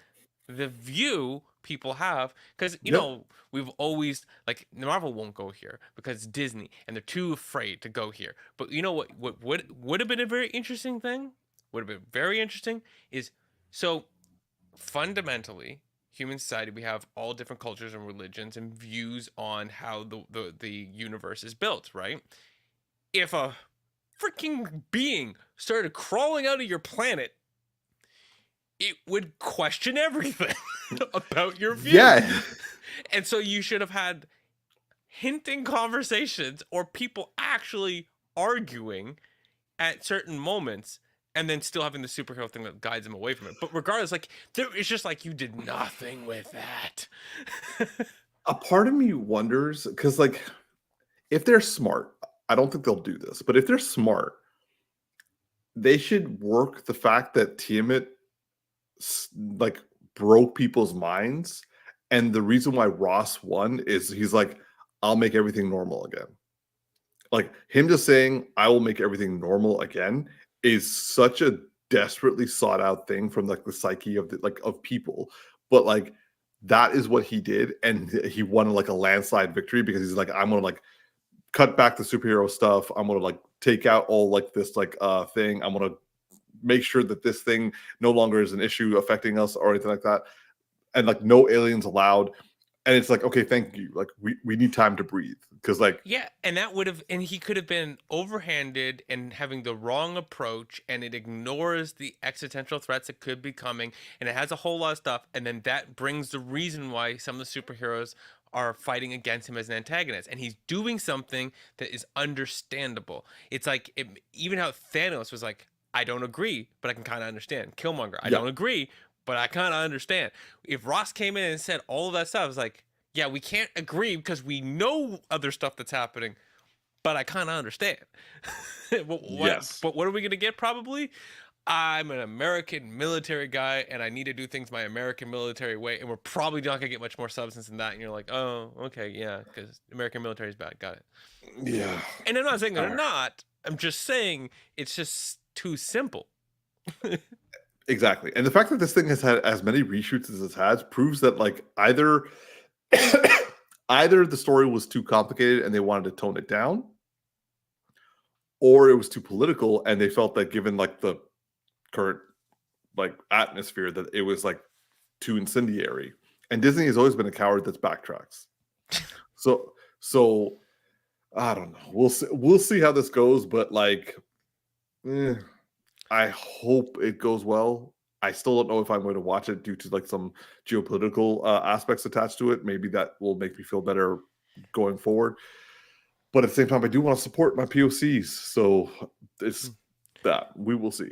the view people have, because Yep. we've always like Marvel won't go here because it's Disney and they're too afraid to go here. But you know what would have been a very interesting thing, would have been very interesting, is so fundamentally human society, we have all different cultures and religions and views on how the universe is built, right? If a freaking being started crawling out of your planet, it would question everything about your view. Yeah. And so you should have had hinting conversations or people actually arguing at certain moments, and then still having the superhero thing that guides them away from it. But regardless, like it's just like you did nothing with that. A part of me wonders, because like if they're smart, I don't think they'll do this, but if they're smart, they should work the fact that Tiamat like broke people's minds, and the reason why Ross won is he's like, I'll make everything normal again. Like him just saying, I will make everything normal again is such a desperately sought out thing from like the psyche of of people. But like that is what he did, and he won like a landslide victory because he's like, I'm gonna like cut back the superhero stuff. I'm gonna like take out all like this like thing. I'm gonna make sure that this thing no longer is an issue affecting us or anything like that. And like no aliens allowed. And it's like, okay, thank you. Like we need time to breathe. Because like Yeah, and that would have, and he could have been overhanded and having the wrong approach, and it ignores the existential threats that could be coming, and it has a whole lot of stuff, and then that brings the reason why some of the superheroes are fighting against him as an antagonist, and he's doing something that is understandable. It's like even how Thanos was like, I don't agree, but I can kind of understand. Killmonger, I yeah. don't agree, but I kind of understand. If Ross came in and said all of that stuff, I was like, yeah, we can't agree because we know other stuff that's happening, but I kind of understand. Yes. But what are we going to get probably? I'm an American military guy and I need to do things my American military way. And we're probably not going to get much more substance than that. And you're like, oh, okay, yeah, because American military is bad. Got it. Yeah. And I'm not saying they're not. I'm just saying it's just too simple. Exactly. And the fact that this thing has had as many reshoots as it has proves that like either either the story was too complicated and they wanted to tone it down, or it was too political and they felt that given like the current like atmosphere that it was like too incendiary. And Disney has always been a coward that's backtracks. So I don't know. We'll see how this goes, but like I hope it goes well. I still don't know if I'm going to watch it due to like some geopolitical aspects attached to it. Maybe that will make me feel better going forward. But at the same time, I do want to support my POCs. So it's that. We will see.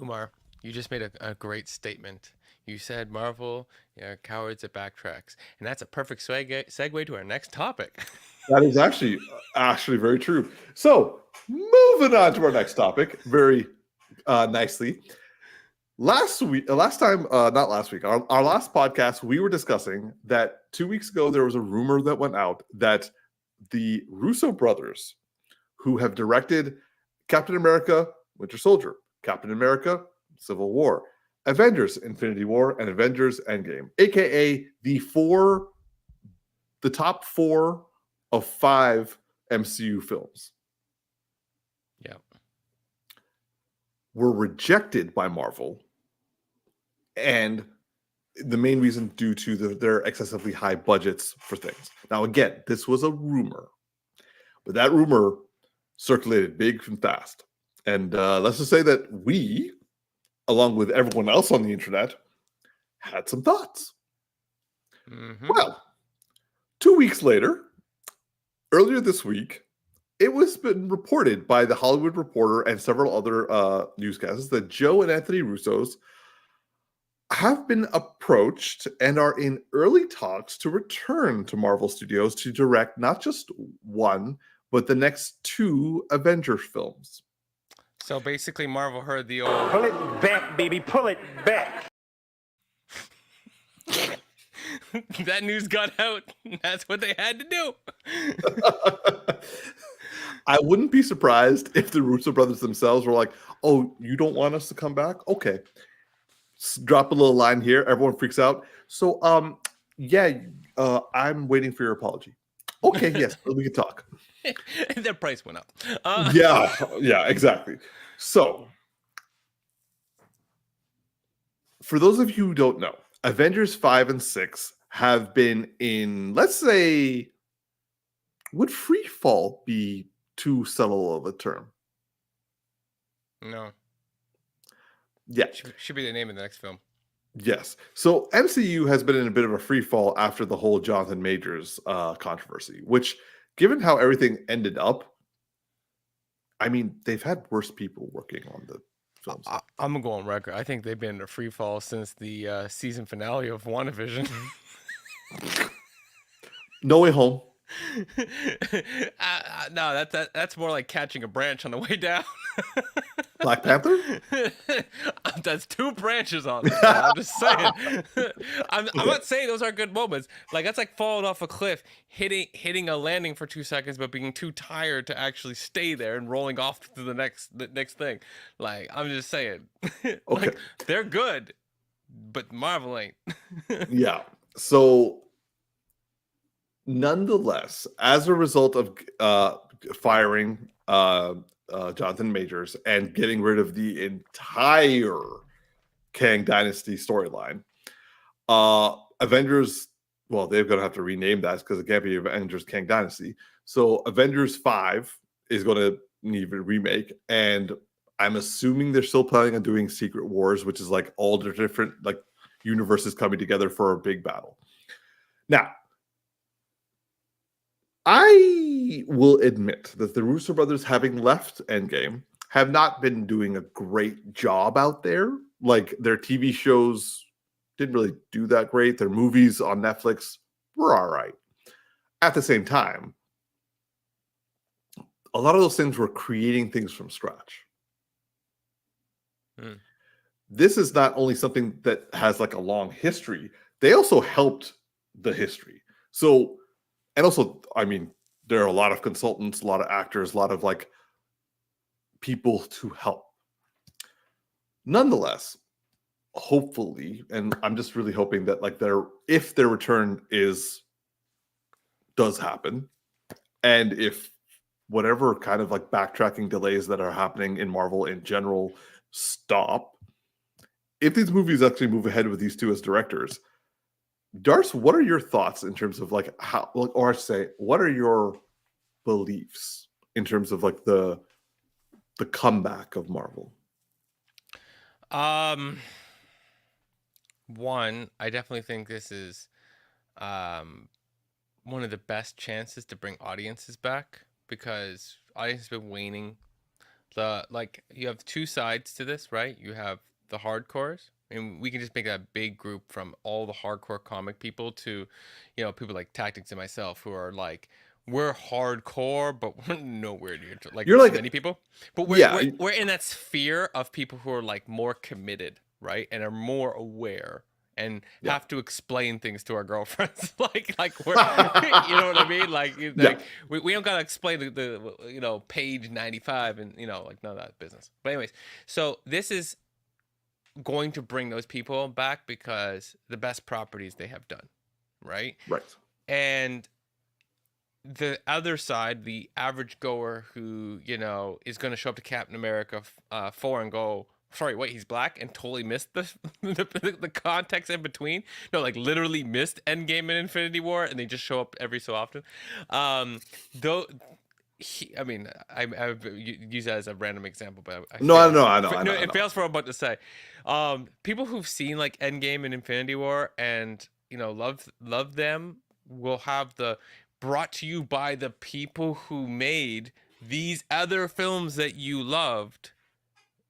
Umar, you just made a great statement. You said Marvel, cowards at backtracks. And that's a perfect segue to our next topic. That is actually very true. So moving on to our next topic, very nicely. Last time, not last week, our last podcast, we were discussing that 2 weeks ago, there was a rumor that went out that the Russo brothers, who have directed Captain America, Winter Soldier, Captain America, Civil War, Avengers, Infinity War, and Avengers Endgame, aka the top 4 of 5 MCU films. Yeah. Were rejected by Marvel, and the main reason due to their excessively high budgets for things. Now, again, this was a rumor, but that rumor circulated big and fast. And let's just say that we, along with everyone else on the internet, had some thoughts. Mm-hmm. Well, 2 weeks later, earlier this week, it was been reported by the Hollywood Reporter and several other newscasts that Joe and Anthony Russos have been approached and are in early talks to return to Marvel Studios to direct not just one, but the next 2 Avengers films. So basically, Marvel heard the old. Pull it back, baby. Pull it back. That news got out. That's what they had to do. I wouldn't be surprised if the Russo brothers themselves were like, "Oh, you don't want us to come back? Okay, drop a little line here." Everyone freaks out. So, I'm waiting for your apology. Okay, yes, we can talk. Their price went up. Yeah, exactly. So, for those of you who don't know, Avengers 5 and 6 have been in, let's say, would free fall be too subtle of a term? No. Yeah. Should be the name of the next film. Yes. So MCU has been in a bit of a free fall after the whole Jonathan Majors controversy, which, given how everything ended up, I mean, they've had worse people working on the films. I'm going to go on record. I think they've been in a free fall since the season finale of WandaVision. No Way Home. No, that's more like catching a branch on the way down. Black Panther? That's 2 branches on it. I'm just saying. I'm not saying those are good moments. Like, that's like falling off a cliff, hitting a landing for 2 seconds, but being too tired to actually stay there and rolling off to the next thing. Like, I'm just saying. Okay. Like, they're good, but Marvel ain't. Yeah. So, nonetheless, as a result of firing Jonathan Majors and getting rid of the entire Kang Dynasty storyline, Avengers, well, they're going to have to rename that because it can't be Avengers Kang Dynasty. So Avengers 5 is going to need a remake, and I'm assuming they're still planning on doing Secret Wars, which is like all the different like universes coming together for a big battle. Now, I will admit that the Russo brothers, having left Endgame, have not been doing a great job out there. Like, their TV shows didn't really do that great. Their movies on Netflix were all right. At the same time, a lot of those things were creating things from scratch. This is not only something that has like a long history, they also helped the history. So, and also, I mean, there are a lot of consultants, a lot of actors, a lot of like people to help. Nonetheless, hopefully, and I'm just really hoping that like if their return does happen, and if whatever kind of like backtracking delays that are happening in Marvel in general stop, if these movies actually move ahead with these two as directors, Darce, what are your thoughts in terms of like how, or say, what are your beliefs in terms of like the comeback of Marvel? One, I definitely think this is one of the best chances to bring audiences back, because audience have been waning. You have 2 sides to this, right? You have the hardcores, and we can just make that a big group from all the hardcore comic people to, people like Tactix and myself who are like, we're hardcore, but we're nowhere near like You're like many people. But we're in that sphere of people who are like more committed, right, and are more aware and have to explain things to our girlfriends. like we're, you know what I mean? Like we don't gotta explain the page 95 and like none of that business. But anyways, so this is going to bring those people back because the best properties they have done, right? Right. And the other side, the average goer who is going to show up to Captain America 4 and go, sorry, wait, he's black, and totally missed the context in between. No, like literally missed Endgame and Infinity War, and they just show up every so often. I use that as a random example, but I know. It fails for what I'm about to say. People who've seen like Endgame and Infinity War and love them will have the brought to you by the people who made these other films that you loved,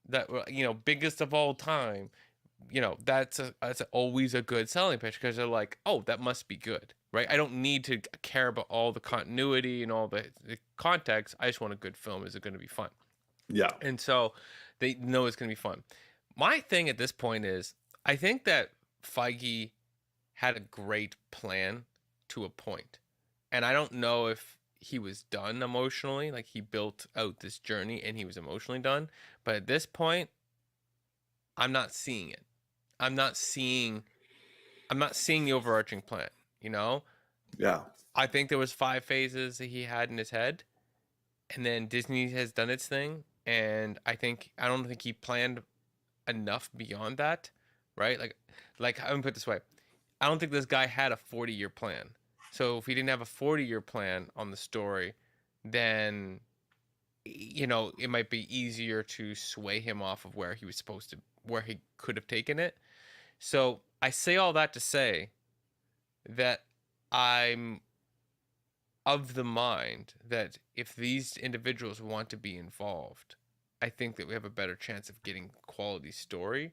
that were biggest of all time. That's always a good selling pitch, because they're like, oh, that must be good, right? I don't need to care about all the continuity and all the context. I just want a good film. Is it going to be fun? Yeah. And so they know it's going to be fun. My thing at this point is I think that Feige had a great plan to a point. And I don't know if he was done emotionally, like he built out this journey and he was emotionally done. But at this point, I'm not seeing it. I'm not seeing the overarching plan, you know? Yeah. I think there was 5 phases that he had in his head, and then Disney has done its thing, and I don't think he planned enough beyond that, right? Like I'm gonna put it this way. I don't think this guy had a 40-year plan. So if he didn't have a 40-year plan on the story, then it might be easier to sway him off of where he could have taken it. So I say all that to say that I'm of the mind that if these individuals want to be involved, I think that we have a better chance of getting quality story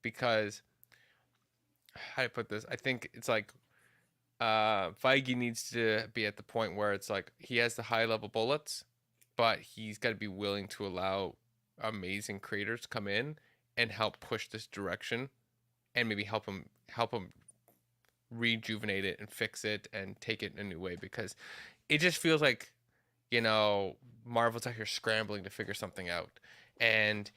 because how do I put this? I think it's like Feige needs to be at the point where it's like he has the high level bullets, but he's got to be willing to allow amazing creators to come in and help push this direction and maybe help him rejuvenate it and fix it and take it in a new way because it just feels like Marvel's out here scrambling to figure something out and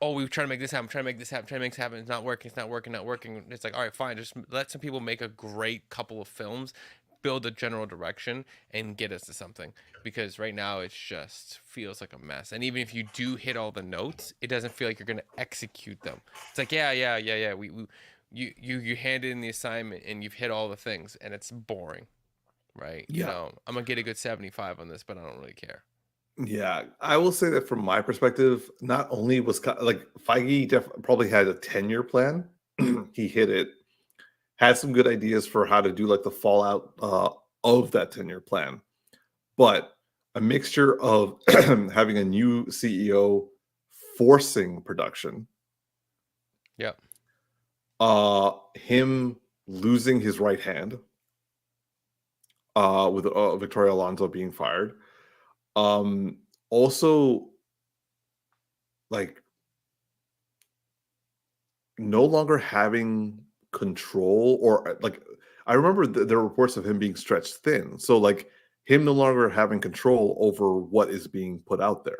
we're trying to make this happen, trying to make this happen, trying to make this happen. It's not working. It's not working. Not working. It's like, all right, fine. Just let some people make a great couple of films, build a general direction, and get us to something. Because right now it just feels like a mess. And even if you do hit all the notes, it doesn't feel like you're gonna execute them. It's like, yeah. You handed in the assignment and you've hit all the things, and it's boring, right? Yeah. I'm gonna get a good 75 on this, but I don't really care. Yeah, I will say that from my perspective, not only was like Feige probably had a 10-year plan, he hit it, had some good ideas for how to do like the fallout of that 10-year plan, but a mixture of having a new CEO forcing production, Yep. him losing his right hand, with Victoria Alonso being fired, also like no longer having control or like I remember there were reports of him being stretched thin. So like him no longer having control over what is being put out there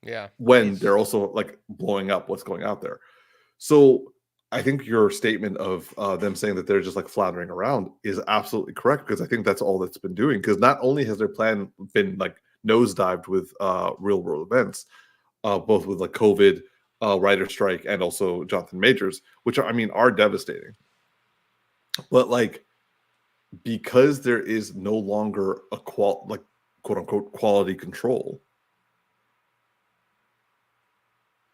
Yeah. when they're also like blowing up what's going out there. So I think your statement of them saying that they're just like floundering around is absolutely correct because I think that's all that's been doing. Because not only has their plan been like nosedived with real world events, both with like COVID, writer strike, and also Jonathan Majors, which are, I mean, are devastating. But like because there is no longer a like quote unquote quality control,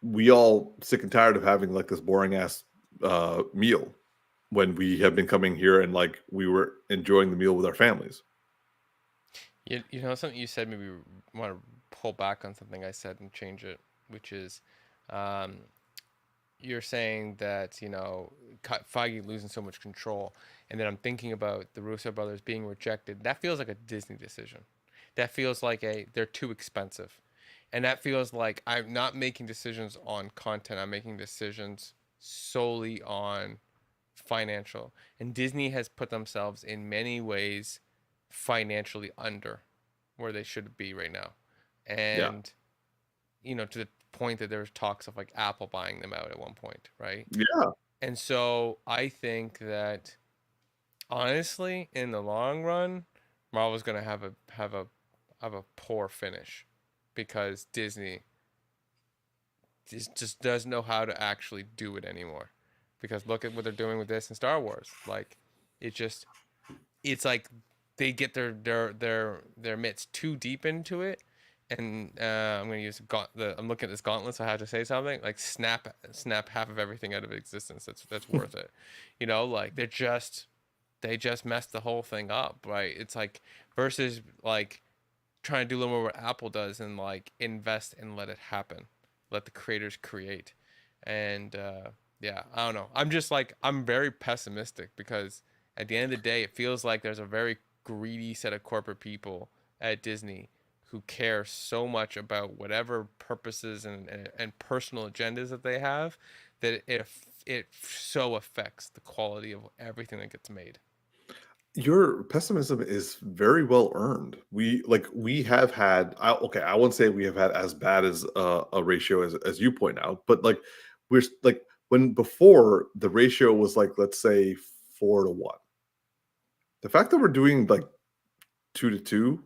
we all sick and tired of having like this boring ass meal when we have been coming here and like we were enjoying the meal with our families. Something you said, maybe want to pull back on something I said and change it, which is you're saying that, Feige losing so much control. And then I'm thinking about the Russo brothers being rejected. That feels like a Disney decision. That feels like they're too expensive. And that feels like I'm not making decisions on content. I'm making decisions solely on financial. And Disney has put themselves in many ways financially under where they should be right now. Yeah. And to the point that there's talks of like Apple buying them out at one point, right? Yeah. And so I think that honestly, in the long run, Marvel's gonna have a poor finish because Disney just doesn't know how to actually do it anymore. Because look at what they're doing with this in Star Wars. Like, it's like they get their mitts too deep into it, and I'm gonna use I'm looking at this gauntlet, so I have to say something like snap half of everything out of existence. That's worth it, like they just messed the whole thing up, right? It's like versus like trying to do a little more what Apple does and like invest and let it happen, let the creators create, and yeah, I don't know. I'm very pessimistic because at the end of the day, it feels like there's a very greedy set of corporate people at Disney who care so much about whatever purposes and personal agendas that they have, that it so affects the quality of everything that gets made. Your pessimism is very well earned. We have had I won't say we have had as bad as a ratio as you point out, but like we're like when before the ratio was like, let's say 4-1. The fact that we're doing like 2-2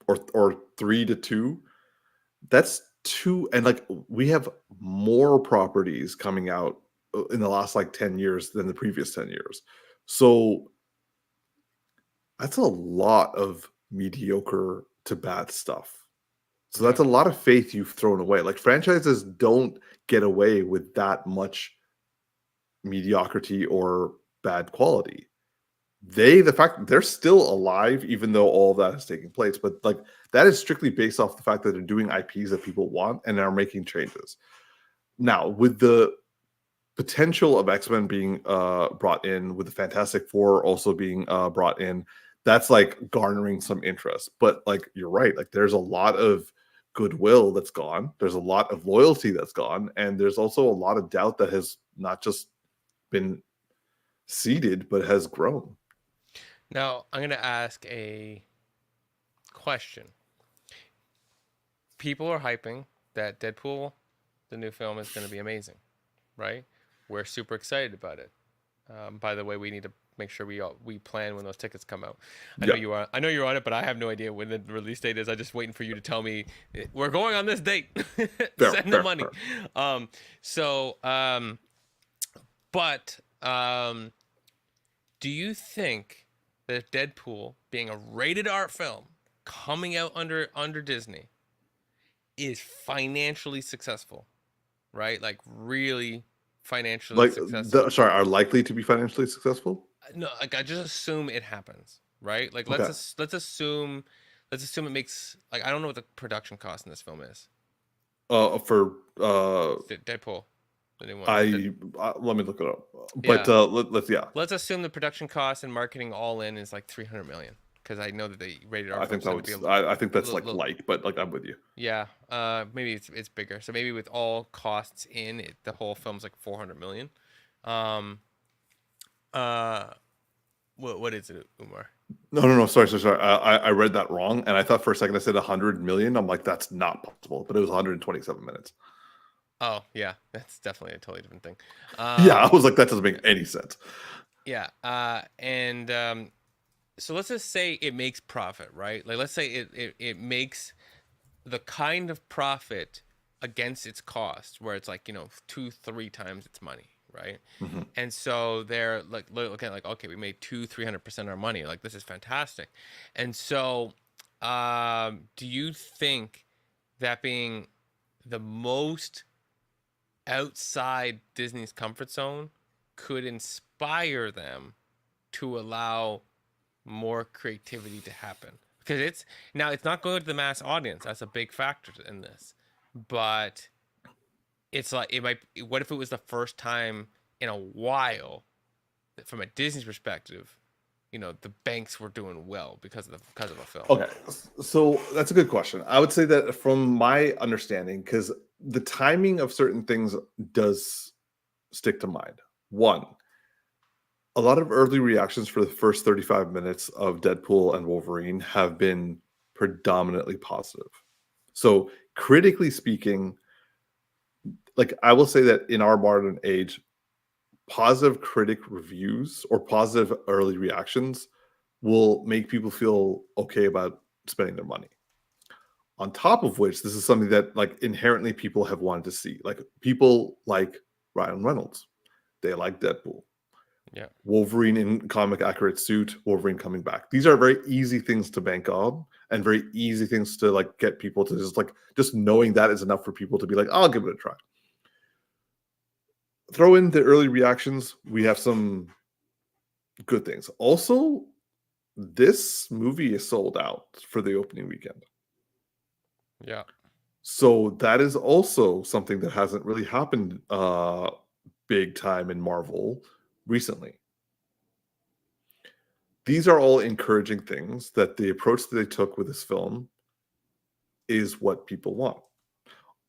or 3-2, that's two. And like we have more properties coming out in the last like 10 years than the previous 10 years. So that's a lot of mediocre to bad stuff. So that's a lot of faith you've thrown away. Like franchises don't get away with that much mediocrity or bad quality. The fact that they're still alive, even though all of that is taking place, but like that is strictly based off the fact that they're doing IPs that people want and are making changes. Now, with the potential of X-Men being brought in, with the Fantastic Four also being brought in, that's like garnering some interest. But like you're right, like there's a lot of goodwill that's gone, there's a lot of loyalty that's gone, and there's also a lot of doubt that has not just been seeded but has grown. Now, I'm going to ask a question. People are hyping that Deadpool, the new film, is going to be amazing, right? We're super excited about it. By the way, we need to make sure we plan when those tickets come out. I know you are. I know you're on it, but I have no idea when the release date is. I'm just waiting for you to tell me we're going on this date. Send the money. But do you think that Deadpool, being a rated R film coming out under Disney, is financially successful, right? Like really financially successful. Are likely to be financially successful? No, like I just assume it happens, right? Like let's assume it makes, like, I don't know what the production cost in this film is. For Deadpool, the new one. Let me look it up. But let's assume the production cost and marketing all in is like 300 million, because I know that they rated R. I think that's light, but like I'm with you. Yeah, maybe it's bigger. So maybe with all costs in it, the whole film's like 400 million. What is it, Umar? No. Sorry. I read that wrong, and I thought for a second I said 100 million. I'm like, that's not possible, but it was 127 minutes. Oh yeah, that's definitely a totally different thing. Yeah, I was like, that doesn't make any sense. Yeah, so let's just say it makes profit, right? Like let's say it makes the kind of profit against its cost, where it's like 2-3 times its money, right? Mm-hmm. And so they're like looking at like, okay, we made 200-300% our money. Like this is fantastic. And so, do you think that being the most outside Disney's comfort zone could inspire them to allow more creativity to happen? Because it's not going to the mass audience. That's a big factor in this. But it's like, what if it was the first time in a while that from a Disney's perspective, the banks were doing well because of a film? Okay, so that's a good question. I would say that from my understanding, because the timing of certain things does stick to mind. One, a lot of early reactions for the first 35 minutes of Deadpool and Wolverine have been predominantly positive. So critically speaking, like I will say that in our modern age, positive critic reviews or positive early reactions will make people feel okay about spending their money. On top of which, this is something that like inherently people have wanted to see. Like people like Ryan Reynolds. They like Deadpool. Yeah. Wolverine in comic accurate suit, Wolverine coming back. These are very easy things to bank on and very easy things to like get people to just knowing that is enough for people to be like, I'll give it a try. Throw in the early reactions. We have some good things. Also, this movie is sold out for the opening weekend. Yeah. So that is also something that hasn't really happened big time in Marvel recently. These are all encouraging things that the approach that they took with this film is what people want.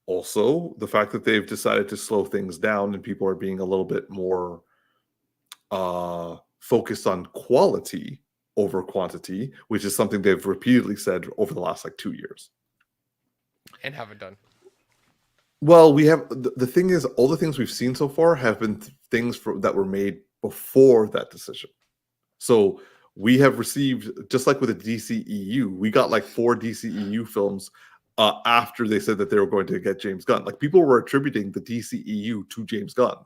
Also, the fact that they've decided to slow things down and people are being a little bit more focused on quality over quantity, which is something they've repeatedly said over the last like 2 years. And haven't done. Well, we have the thing is, all the things we've seen so far have been things that were made before that decision. So we have received, just like with the DCEU, we got like 4 DCEU films after they said that they were going to get James Gunn. Like people were attributing the DCEU to James Gunn,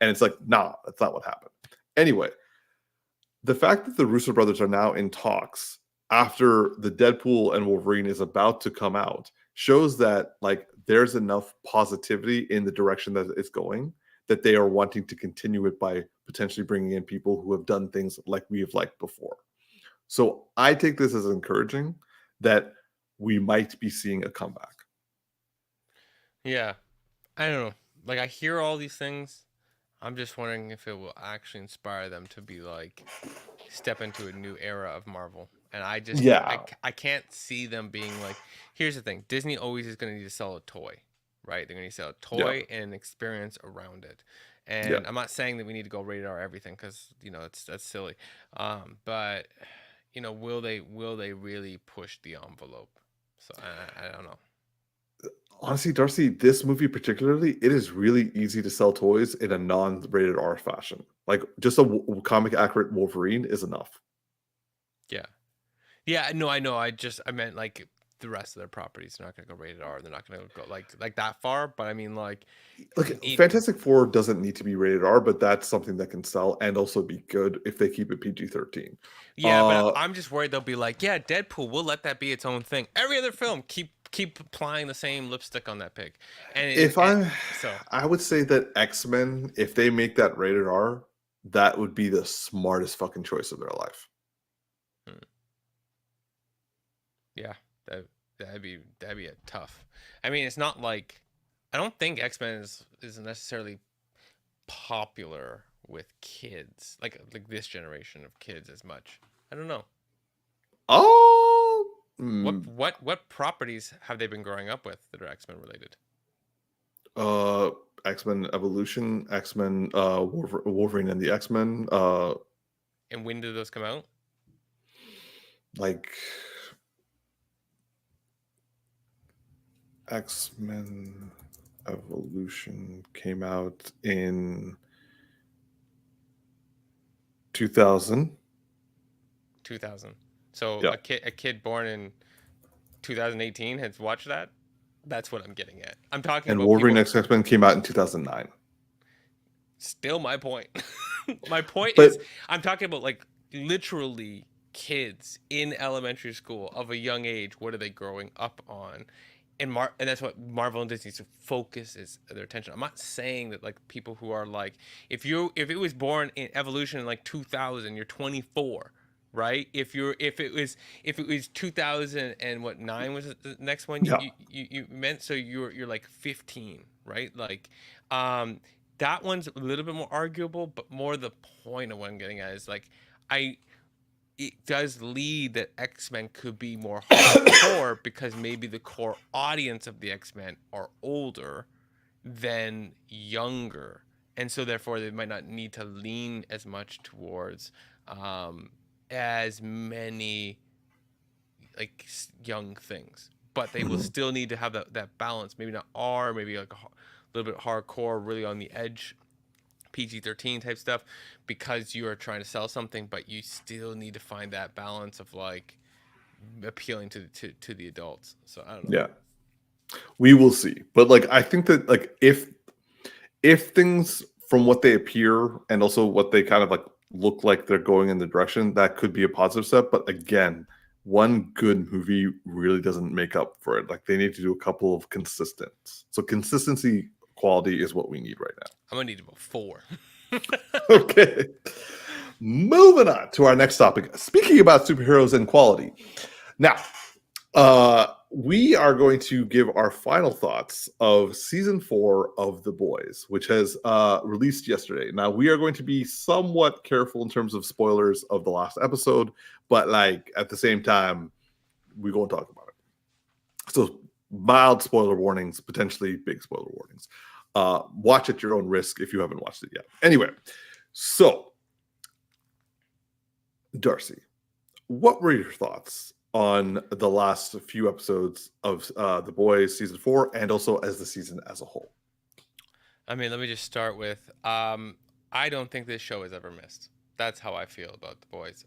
and it's like, nah, that's not what happened. Anyway, the fact that the Russo brothers are now in talks after the Deadpool and Wolverine is about to come out shows that like there's enough positivity in the direction that it's going that they are wanting to continue it by potentially bringing in people who have done things like we have liked before. So I take this as encouraging that we might be seeing a comeback. Yeah. I don't know. Like I hear all these things. I'm just wondering if it will actually inspire them to be like step into a new era of Marvel. And I just I can't see them being like, here's the thing. Disney always is going to need to sell a toy, right? They're going to sell a toy and an experience around it. And I'm not saying that we need to go rated R everything because, you know, that's silly. But, you know, will they really push the envelope? So I don't know. Honestly, Darcy, this movie particularly, it is really easy to sell toys in a non-rated R fashion. Like just a comic accurate Wolverine is enough. Yeah. Yeah, no, I know. I meant like the rest of their properties. They're not going to go rated R. They're not going to go like that far. But I mean, like Fantastic Four doesn't need to be rated R, but that's something that can sell and also be good if they keep it PG-13. Yeah, but I'm just worried they'll be like, yeah, Deadpool, we'll let that be its own thing. Every other film, keep applying the same lipstick on that pig. And I would say that X-Men, if they make that rated R, that would be the smartest fucking choice of their life. Yeah, that'd be a tough. I mean, it's not like I don't think X-Men is necessarily popular with kids, like this generation of kids as much. I don't know. Oh, what properties have they been growing up with that are X-Men related? X-Men Evolution, X-Men Wolverine and the X-Men. And when did those come out? Like X-Men Evolution came out in 2000. 2000. So Yeah. a kid born in 2018 has watched that. That's what I'm getting at. I'm talking And about Wolverine X-Men came out in 2009. Still my point. My point But- is I'm talking about like literally kids in elementary school of a young age. What are they growing up on? And that's what Marvel and Disney's focus is their attention. I'm not saying that like people who are like if it was born in Evolution in like 2000, you're 24, right? If it was 2000 and what 9 was the next one you meant, so you're like 15, right? Like that one's a little bit more arguable, but more the point of what I'm getting at is like it does lead that X-Men could be more hardcore because maybe the core audience of the X-Men are older than younger. And so therefore they might not need to lean as much towards as many like young things. But they will still need to have that balance. Maybe not R, maybe like a little bit hardcore, really on the edge. PG-13 type stuff because you are trying to sell something, but you still need to find that balance of like appealing to the adults. So I don't know. Yeah, we will see. But like I think that like if things from what they appear and also what they kind of like look like they're going in the direction, that could be a positive step. But again, one good movie really doesn't make up for it. Like they need to do a couple of consistent. So consistency, quality is what we need right now. I'm gonna need about 4. Okay. Moving on to our next topic. Speaking about superheroes and quality. Now, we are going to give our final thoughts of season 4 of The Boys, which has released yesterday. Now, we are going to be somewhat careful in terms of spoilers of the last episode, but like at the same time, we're going to talk about it. So mild spoiler warnings, potentially big spoiler warnings. Watch at your own risk if you haven't watched it yet. Anyway, so Darcy, what were your thoughts on the last few episodes of The Boys season 4 and also as the season as a whole? I mean, let me just start with I don't think this show has ever missed. That's how I feel about The Boys.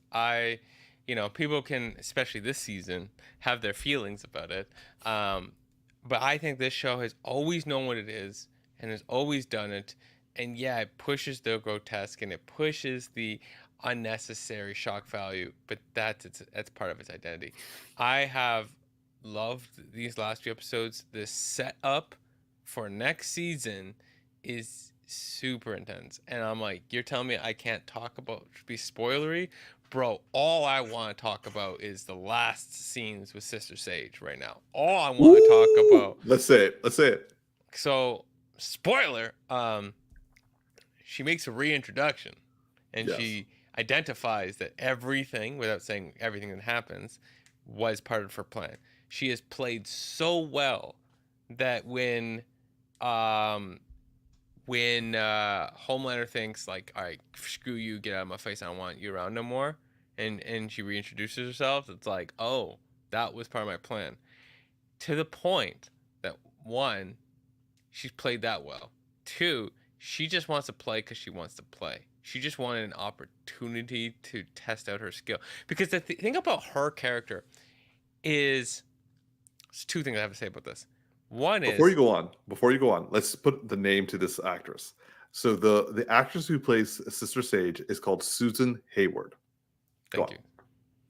People can, especially this season, have their feelings about it. But I think this show has always known what it is and has always done it. And yeah, it pushes the grotesque and it pushes the unnecessary shock value, but that's part of its identity. I have loved these last few episodes. The setup for next season is super intense, and I'm like, you're telling me I can't talk about, be spoilery, bro? All I want to talk about is the last scenes with Sister Sage right now. All I want to talk about. Let's say it. So, spoiler. She makes a reintroduction, and she identifies that everything, without saying everything that happens, was part of her plan. She has played so well that when Homelander thinks like, all right, screw you, get out of my face, I don't want you around no more, and she reintroduces herself, it's like, oh, that was part of my plan. To the point that, one, she's played that well. Two, she just wants to play because she wants to play. She just wanted an opportunity to test out her skill. Because the thing about her character is, there's two things I have to say about this. One is, before you go on, let's put the name to this actress. So the actress who plays Sister Sage is called Susan Hayward. Thank you.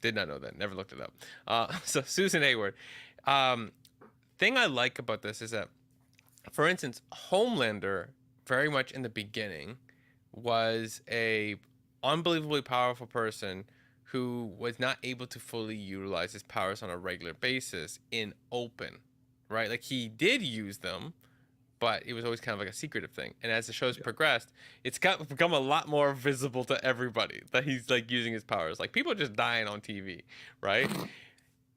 Did not know that. Never looked it up. So Susan Hayward. Thing I like about this is that, for instance, Homelander, very much in the beginning, was a unbelievably powerful person who was not able to fully utilize his powers on a regular basis in open, right? Like, he did use them, but it was always kind of like a secretive thing. And as the show's progressed, it's become a lot more visible to everybody that he's like using his powers. Like, people are just dying on TV, right?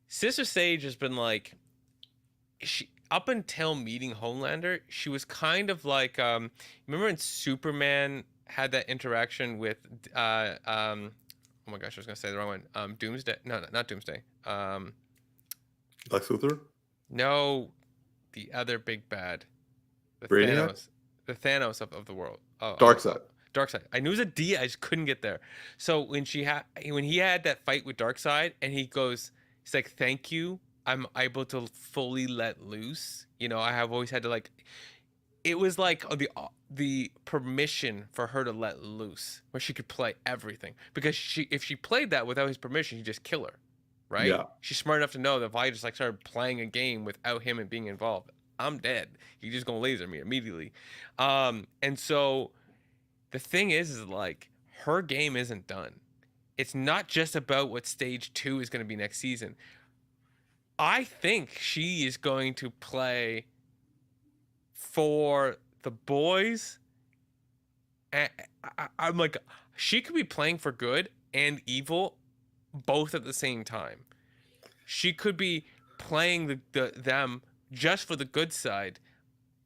Sister Sage has been like, up until meeting Homelander, she was kind of like, remember when Superman had that interaction with, oh my gosh, I was gonna say the wrong one. Doomsday? No, not Doomsday. Lex Luthor? No, the other big bad. Brainiac? The Thanos of the world. Oh, Darkseid. Darkseid. I knew it was a D. I just couldn't get there. So when he had that fight with Darkseid, and he's like, "Thank you. I'm able to fully let loose." I have always had to like. It was like the permission for her to let loose, where she could play everything. Because if she played that without his permission, he'd just kill her, right? Yeah. She's smart enough to know that if I just like started playing a game without him and being involved, I'm dead. He's just gonna laser me immediately. And so the thing is like, her game isn't done. It's not just about what stage 2 is gonna be next season. I think she is going to play for the boys. And I'm like, she could be playing for good and evil both at the same time. She could be playing them just for the good side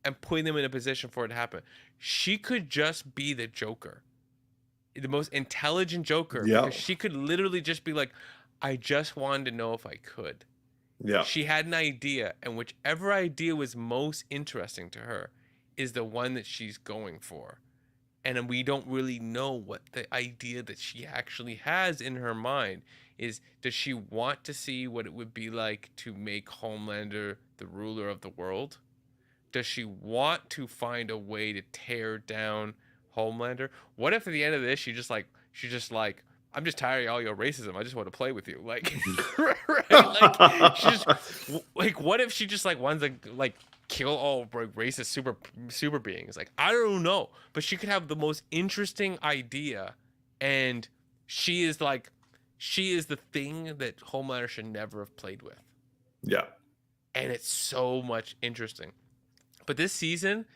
and putting them in a position for it to happen. She could just be the Joker, the most intelligent Joker. Yeah. Because she could literally just be like, I just wanted to know if I could. Yeah. She had an idea, and whichever idea was most interesting to her is the one that she's going for. And we don't really know what the idea that she actually has in her mind is. Does she want to see what it would be like to make Homelander the ruler of the world? Does she want to find a way to tear down Homelander? What if at the end of this, she's just like, I'm just tired of all your racism. I just want to play with you. Like, right? Like, she just, like, what if she just like wants to like kill all racist super beings? Like, I don't know, but she could have the most interesting idea, and she is the thing that Homelander should never have played with. Yeah. And it's so much interesting. But this season,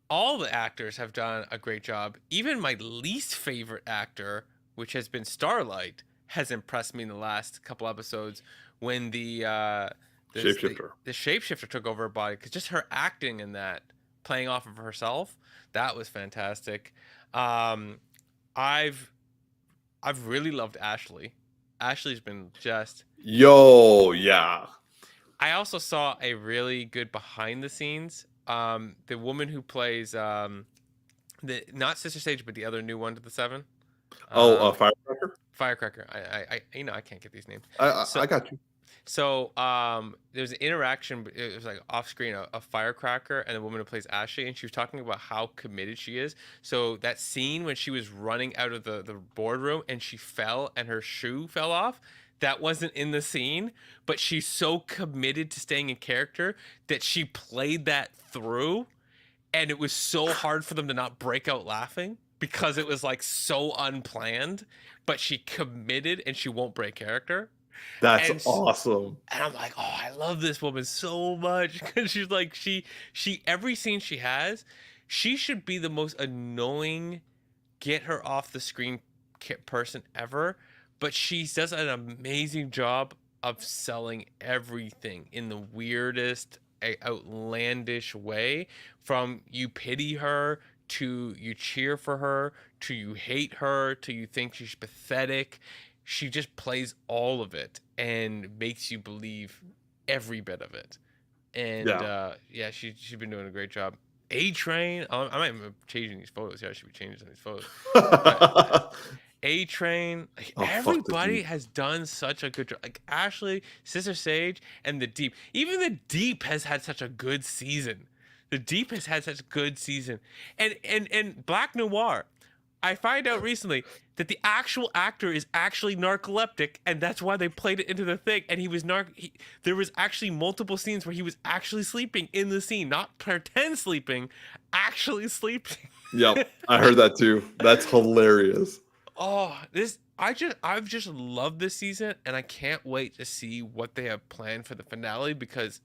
all the actors have done a great job. Even my least favorite actor, which has been Starlight, has impressed me in the last couple episodes when the Shapeshifter. The shapeshifter took over her body, because just her acting in that, playing off of herself, that was fantastic. I've really loved Ashley. Ashley's been just yeah. I also saw a really good behind the scenes. The woman who plays the not Sister Sage, but the other new one to the Seven. Firecracker. Firecracker. I can't get these names. I got you. So there's an interaction. It was like off screen, a Firecracker and the woman who plays Ashley, and she was talking about how committed she is. So that scene when she was running out of the boardroom and she fell and her shoe fell off, that wasn't in the scene, but she's so committed to staying in character that she played that through, and it was so hard for them to not break out laughing because it was like so unplanned, but she committed and she won't break character. That's awesome. And I'm like, oh, I love this woman so much, because she's like, she every scene she has, she should be the most annoying, get her off the screen person ever, but she does an amazing job of selling everything in the weirdest, outlandish way. From you pity her, to you cheer for her, to you hate her, to you think she's pathetic. She just plays all of it and makes you believe every bit of it. And she's been doing a great job. A-Train, I might be changing these photos. Yeah, I should be changing some of these photos. A-Train, everybody has done such a good job. Like Ashley, Sister Sage, and the Deep. Even the Deep has had such a good season. The Deep has had such a good season. And Black Noir, I find out recently that the actual actor is actually narcoleptic, and that's why they played it into the thing. And he was there was actually multiple scenes where he was actually sleeping in the scene, not pretend sleeping, actually sleeping. Yep, I heard that too. That's hilarious. Oh, I've just loved this season, and I can't wait to see what they have planned for the finale, because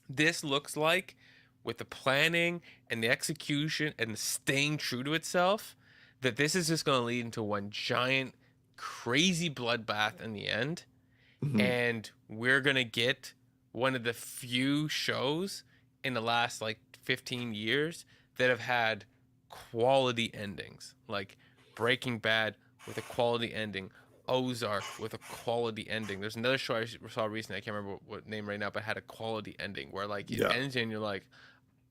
this looks like, with the planning and the execution and staying true to itself, that this is just going to lead into one giant crazy bloodbath in the end. Mm-hmm. And we're going to get one of the few shows in the last 15 years that have had quality endings. Like Breaking Bad with a quality ending, Ozark with a quality ending. There's another show I saw recently, I can't remember what name right now, but had a quality ending where it ends and you're like,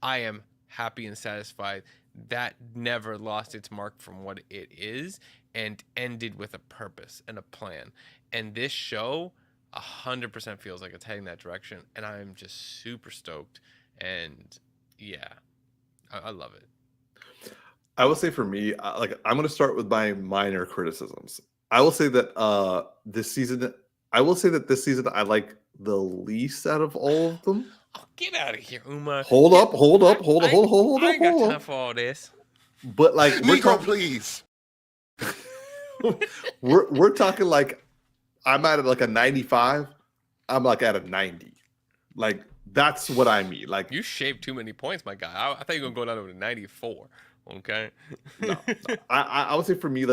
I am happy and satisfied. That never lost its mark from what it is and ended with a purpose and a plan. And this show 100% feels like it's heading that direction, and I'm just super stoked. And yeah, I love it. I will say for me, I'm going to start with my minor criticisms. I will say that this season I I like the least out of all of them. Oh, get out of here, Umar. Hold up. I ain't got time for all this. But Negro, please. we're talking I'm at a 95. I'm at a 90. That's what I mean. You shaved too many points, my guy. I thought you were gonna go down to 94. Okay. No. I would say for me,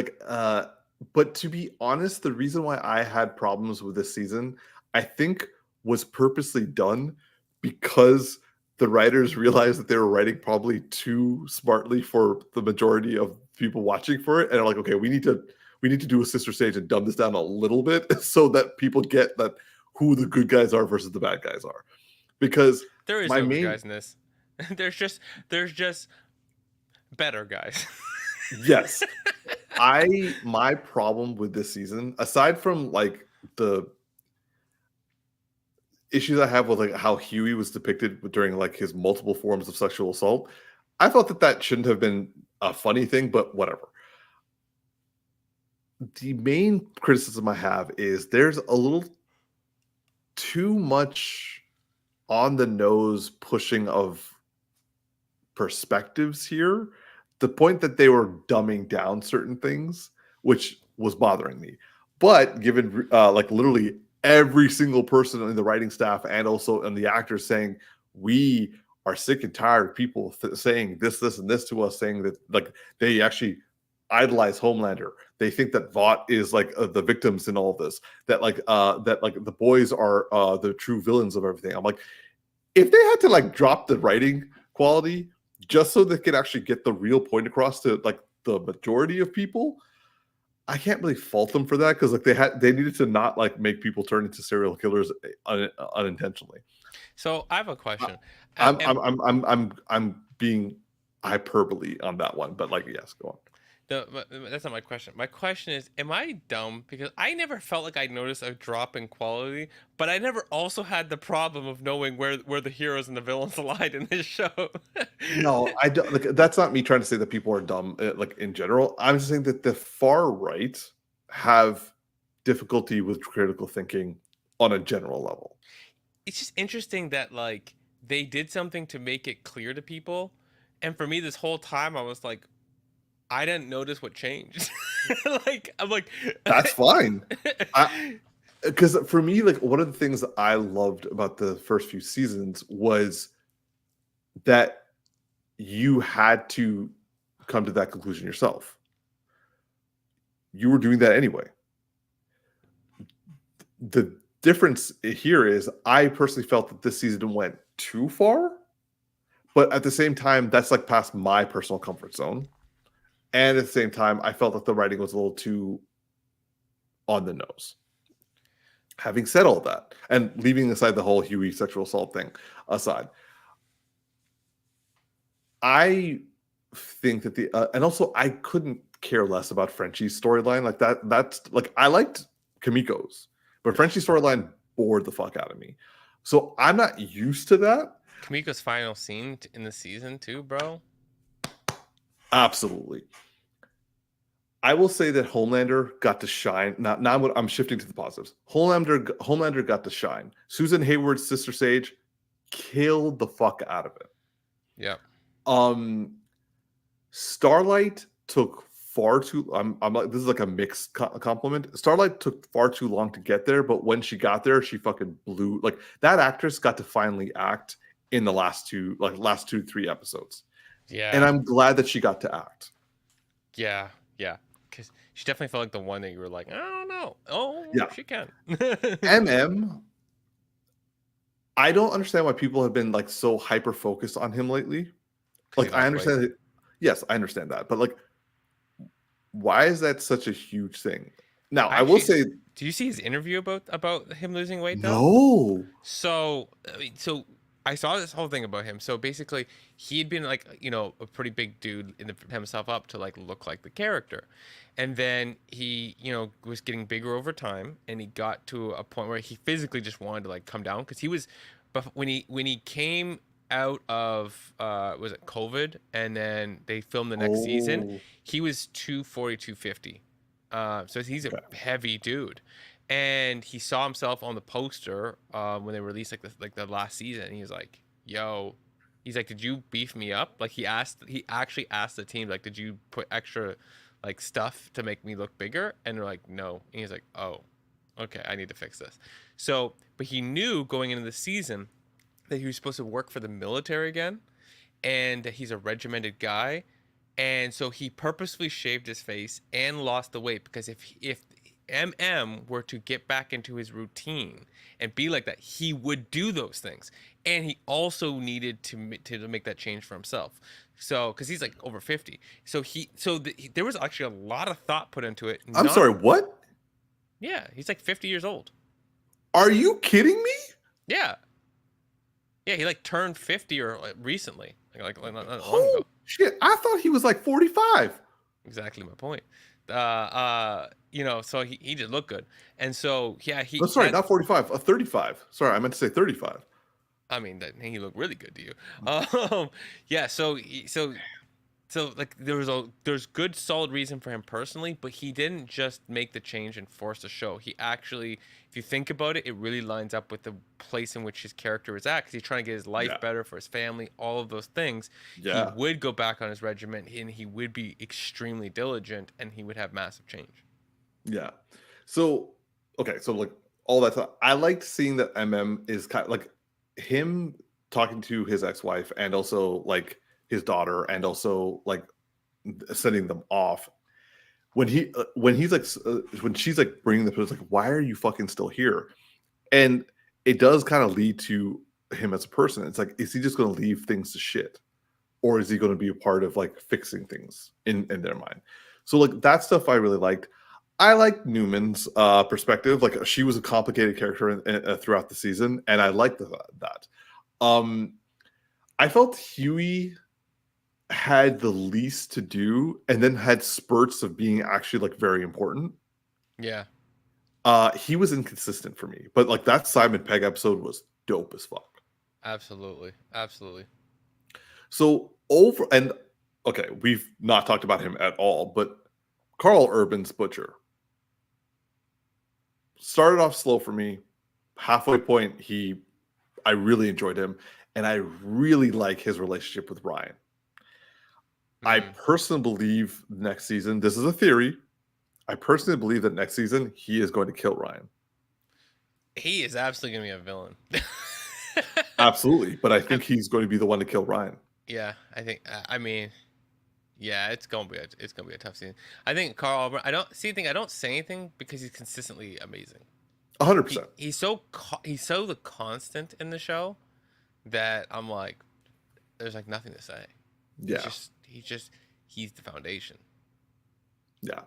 but to be honest, the reason why I had problems with this season, I think, was purposely done because the writers realized that they were writing probably too smartly for the majority of people watching for it, and they're like, okay, we need to do a Sister Sage and dumb this down a little bit so that people get that who the good guys are versus the bad guys are. Because there is no good guys in this. There's just better guys. Yes. My problem with this season, aside from the issues I have with how Huey was depicted during his multiple forms of sexual assault, I thought that shouldn't have been a funny thing, but whatever. The main criticism I have is there's a little too much on the nose pushing of perspectives here. The point that they were dumbing down certain things, which was bothering me. But given literally every single person in the writing staff and also in the actors saying, we are sick and tired of people saying this, and this to us, saying that they actually idolize Homelander. They think that Vought is like the victims in all of this. That like the boys are the true villains of everything. I'm like, if they had to like drop the writing quality just so they could actually get the real point across to like the majority of people, I can't really fault them for that, because like they needed to not like make people turn into serial killers unintentionally. So I have a question. I'm being hyperbole on that one, but like, yes, go on. No, but that's not my question. My question is, am I dumb? Because I never felt like I noticed a drop in quality, but I never also had the problem of knowing where the heroes and the villains lied in this show. No, I don't. Like, that's not me trying to say that people are dumb, like in general. I'm just saying that the far right have difficulty with critical thinking on a general level. It's just interesting that like they did something to make it clear to people, and for me, this whole time I was like, I didn't notice what changed. Like I'm like, That's fine. Because for me, like one of the things that I loved about the first few seasons was that you had to come to that conclusion yourself. You were doing that anyway. The difference here is I personally felt that this season went too far, but at the same time, that's like past my personal comfort zone. And at the same time, I felt that the writing was a little too on the nose. Having said all that, and leaving aside the whole Huey sexual assault thing aside, I think that and also I couldn't care less about Frenchie's storyline. Like that's like, I liked Kamiko's, but Frenchie's storyline bored the fuck out of me. So I'm not used to that. Kamiko's final scene in the season too, bro. Absolutely. I will say that Homelander got to shine. Now I'm shifting to the positives. Homelander got to shine. Susan Hayward's Sister Sage killed the fuck out of it. Yeah. Starlight took far too. I'm like, this is like a mixed compliment. Starlight took far too long to get there, but when she got there, she fucking blew. Like, that actress got to finally act in the last 2-3 episodes. Yeah. And I'm glad that she got to act. Yeah. Yeah. Because she definitely felt like the one that you were like, I don't know. Oh, yeah, she can. I don't understand why people have been like so hyper focused on him lately. Like, I understand it. Yes, I understand that. But like, why is that such a huge thing? Now, I will say, do you see his interview about him losing weight though? No. So I saw this whole thing about him. So basically, he had been like, a pretty big dude himself up to like look like the character. And then he, was getting bigger over time, and he got to a point where he physically just wanted to like come down, because he was, but when he came out of was it COVID, and then they filmed the next season, he was 240, 250. So he's a heavy dude. And he saw himself on the poster when they released like the last season. And he was like, "Yo," he's like, "Did you beef me up?" Like he actually asked the team, like, "Did you put extra like stuff to make me look bigger?" And they're like, "No." And he's like, "Oh, okay, I need to fix this." So, but he knew going into the season that he was supposed to work for the military again, and that he's a regimented guy, and so he purposefully shaved his face and lost the weight, because if MM were to get back into his routine and be like that, he would do those things. And he also needed to make that change for himself. So, because he's like over 50. So there was actually a lot of thought put into it. I'm sorry, what? Yeah, he's like 50 years old. Are you kidding me? Yeah. Yeah, he like turned 50 or recently. Like not long Holy ago. Shit, I thought he was like 45. Exactly my point. So he just looked good. And so, yeah, not 45, 35. Sorry, I meant to say 35. I mean, he looked really good to you. Yeah, so like there's good solid reason for him personally, but he didn't just make the change and force the show. He actually, if you think about it, it really lines up with the place in which his character is at, because he's trying to get his life better for his family, all of those things. Yeah. He would go back on his regiment, and he would be extremely diligent, and he would have massive change. Yeah. So, okay, so like all that stuff, I liked seeing that MM is kind of like him talking to his ex-wife, and also like his daughter, and also like sending them off. when she's like bringing the it's like, why are you fucking still here? And it does kind of lead to him as a person. It's like, is he just going to leave things to shit, or is he going to be a part of like fixing things in their mind? So like that stuff I really liked. I like Newman's perspective. Like she was a complicated character throughout the season, and I liked that. I felt Huey had the least to do, and then had spurts of being actually like very important. Yeah. He was inconsistent for me, but like that Simon Pegg episode was dope as fuck. Absolutely. So okay, we've not talked about him at all, but Carl Urban's Butcher started off slow for me. Halfway point, I really enjoyed him, and I really like his relationship with Ryan. I personally believe next season, this is a theory, I personally believe that next season he is going to kill Ryan. He is absolutely going to be a villain. Absolutely, but I think he's going to be the one to kill Ryan. Yeah, I think. I mean, yeah, it's gonna be a tough season. I think Carl Albert. I don't say anything because he's consistently amazing. 100%. He's so the constant in the show that I'm like, there's like nothing to say. Yeah, he's the foundation. Yeah,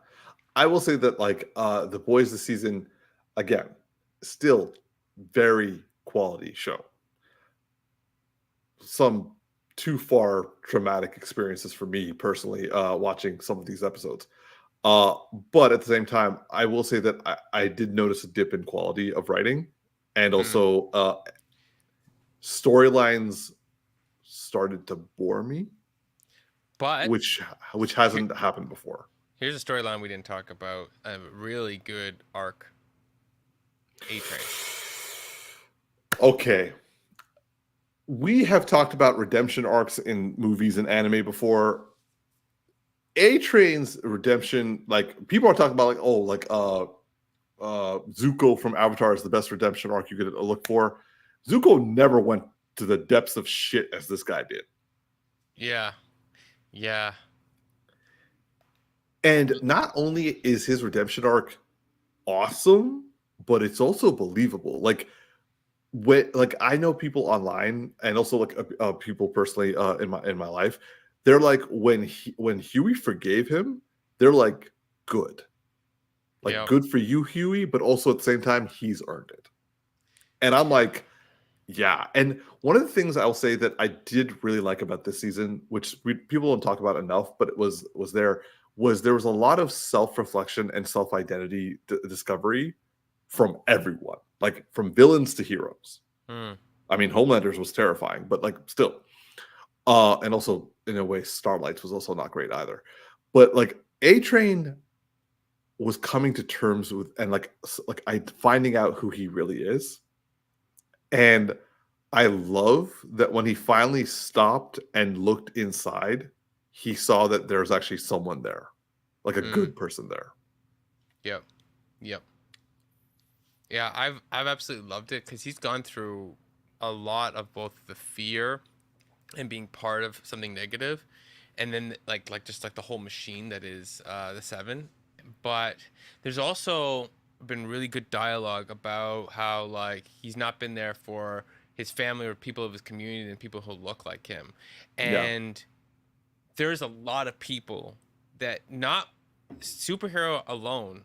I will say that like The Boys this season, again, still very quality show. Some too far traumatic experiences for me personally watching some of these episodes. But at the same time, I will say that I did notice a dip in quality of writing, and also storylines started to bore me, but which hasn't happened before. Here's a storyline we didn't talk about. A really good arc. A-Train. Okay. We have talked about redemption arcs in movies and anime before. A-Train's redemption, like people are talking about like, Zuko from Avatar is the best redemption arc you could look for. Zuko never went to the depths of shit as this guy did. Yeah. And not only is his redemption arc awesome, but it's also believable. Like I know people online, and also like people personally in my life, they're like when Huey forgave him, they're like good, like good for you, Huey, but also at the same time he's earned it. And I'm like, yeah. And one of the things I'll say that I did really like about this season, which people don't talk about enough, but it was there was a lot of self-reflection and self-identity discovery from everyone, like from villains to heroes. I mean, Homelander's was terrifying, but like still. And also in a way, Starlight's was also not great either. But like A-Train was coming to terms with, and like finding out who he really is. And I love that when he finally stopped and looked inside, he saw that there's actually someone there, like a good person there. Yep. Yeah, I've absolutely loved it because he's gone through a lot of both the fear and being part of something negative, and then like just like the whole machine that is the Seven. But there's also been really good dialogue about how like he's not been there for his family or people of his community and people who look like him. And there's a lot of people that, not superhero alone,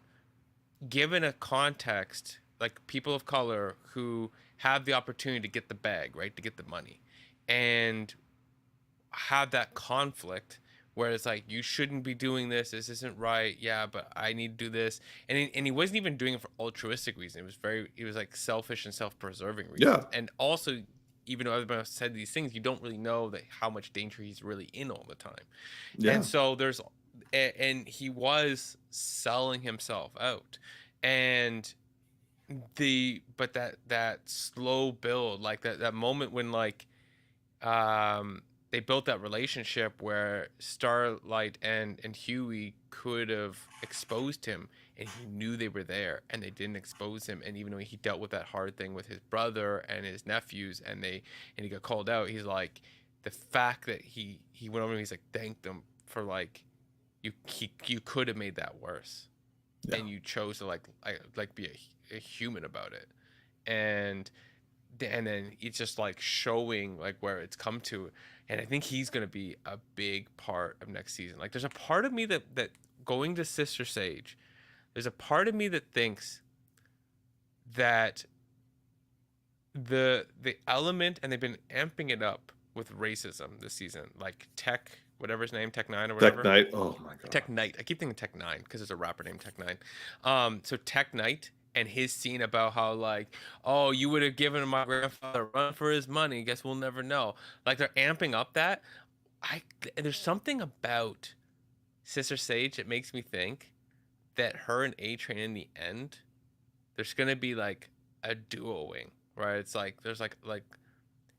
given a context, like people of color who have the opportunity to get the bag, right, to get the money, and have that conflict where it's like, you shouldn't be doing this isn't right, but I need to do this, and he wasn't even doing it for altruistic reasons. It was like selfish and self-preserving reasons. And also, even though everybody else said these things, you don't really know that how much danger he's really in all the time. And so and he was selling himself out, and that slow build, like that moment when like they built that relationship where Starlight and Huey could have exposed him, and he knew they were there, and they didn't expose him. And even though he dealt with that hard thing with his brother and his nephews, and he got called out, he's like, the fact that he went over and he's like thanked them for like, you could have made that worse, and you chose to like be a human about it, and then it's just like showing like where it's come to, and I think he's gonna be a big part of next season. Like, there's a part of me that going to Sister Sage, there's a part of me that thinks that the element, and they've been amping it up with racism this season, like whatever his name, Tech 9 or whatever. Tech Knight. Oh my god. Tech Knight. I keep thinking Tech 9 because there's a rapper named Tech 9. So Tech Knight and his scene about how like, oh, you would have given my grandfather a run for his money. Guess we'll never know. Like, they're amping up that. There's something about Sister Sage that makes me think that her and A-Train in the end, there's gonna be like a duo wing, right? It's like there's like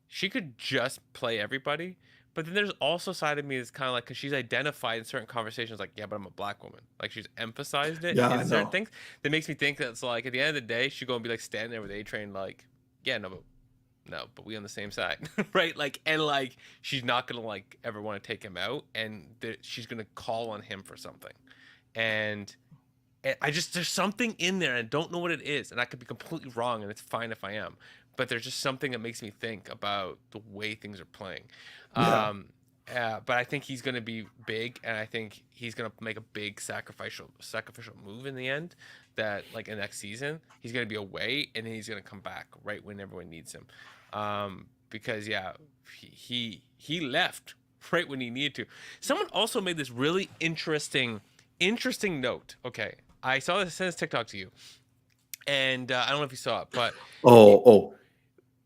she could just play everybody, but then there's also a side of me that's kind of like, because she's identified in certain conversations like, yeah, but I'm a black woman. Like, she's emphasized it in certain things that makes me think that it's like at the end of the day she's gonna be like standing there with A-Train like, yeah, no, but we on the same side, right? Like, and like she's not gonna like ever want to take him out, and she's gonna call on him for something, and there's something in there, and I don't know what it is, and I could be completely wrong, and it's fine if I am, but there's just something that makes me think about the way things are playing. But I think he's going to be big, and I think he's going to make a big sacrificial move in the end, that like in next season he's going to be away, and then he's going to come back right when everyone needs him, because he left right when he needed to. Someone also made this really interesting note. Okay, I saw this, sent this TikTok to you, and I don't know if you saw it, but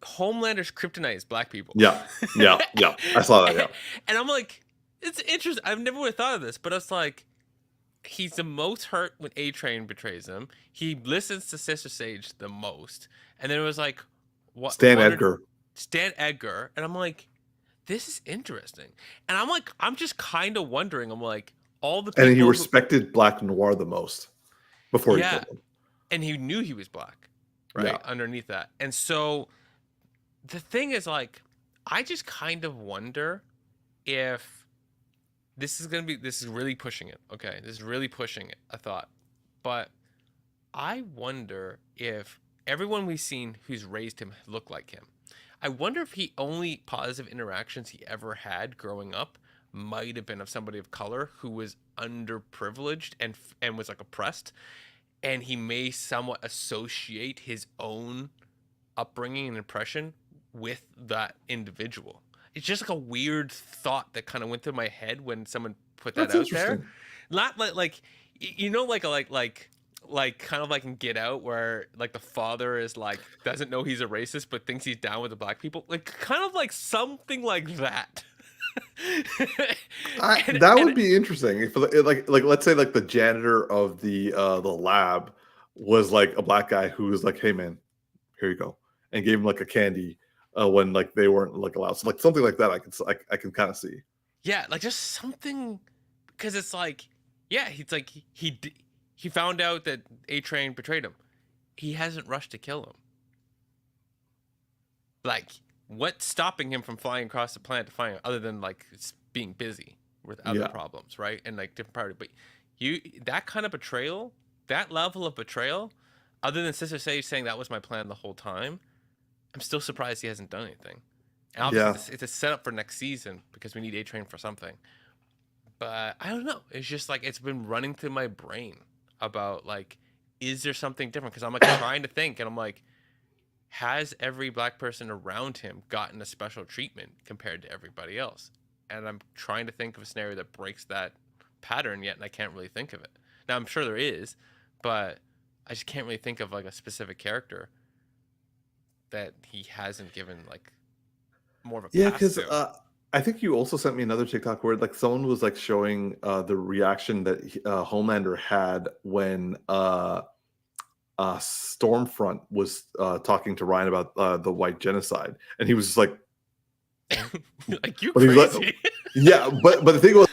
Homelander's kryptonite is black people. Yeah. I saw that. Yeah. And I'm like, it's interesting. I've never would have thought of this, but it's like, he's the most hurt when A-Train betrays him. He listens to Sister Sage the most, and then it was like, what? Stan Edgar, and I'm like, this is interesting, and I'm just kind of wondering. I'm like, all the people and he respected Black Noir the most before he killed him, and he knew he was black, right? Underneath that, and so. The thing is, like, I just kind of wonder if this is really pushing it. Okay, this is really pushing it, I thought. But I wonder if everyone we've seen who's raised him look like him. I wonder if he only positive interactions he ever had growing up might have been of somebody of color who was underprivileged and was like oppressed, and he may somewhat associate his own upbringing and impression with that individual. It's just like a weird thought that kind of went through my head when someone put that out there. Not like you know, like kind of like in Get Out, where like the father is like doesn't know he's a racist but thinks he's down with the black people, like kind of like something like that. That would be interesting if like let's say like the janitor of the lab was like a black guy who was like, hey man, here you go, and gave him like a candy when like they weren't like allowed. So like something like that I can kind of see. Yeah, like just something, because it's like, yeah, he's like he found out that A-Train betrayed him. He hasn't rushed to kill him. Like, what's stopping him from flying across the planet to find him, other than like being busy with other problems, right? And like different priorities. But that kind of betrayal, that level of betrayal, other than Sister Sage saying that was my plan the whole time, I'm still surprised he hasn't done anything. And obviously it's a setup for next season because we need A-Train for something. But I don't know. It's just like, it's been running through my brain about like, is there something different? Because I'm like trying to think, and I'm like, has every black person around him gotten a special treatment compared to everybody else? And I'm trying to think of a scenario that breaks that pattern yet, and I can't really think of it. Now, I'm sure there is, but I just can't really think of like a specific character that he hasn't given like more of a pass because to. I think you also sent me another TikTok where like someone was like showing the reaction that Homelander had when Stormfront was talking to Ryan about the white genocide, and he was just like, like, you crazy. Like, yeah, but the thing was,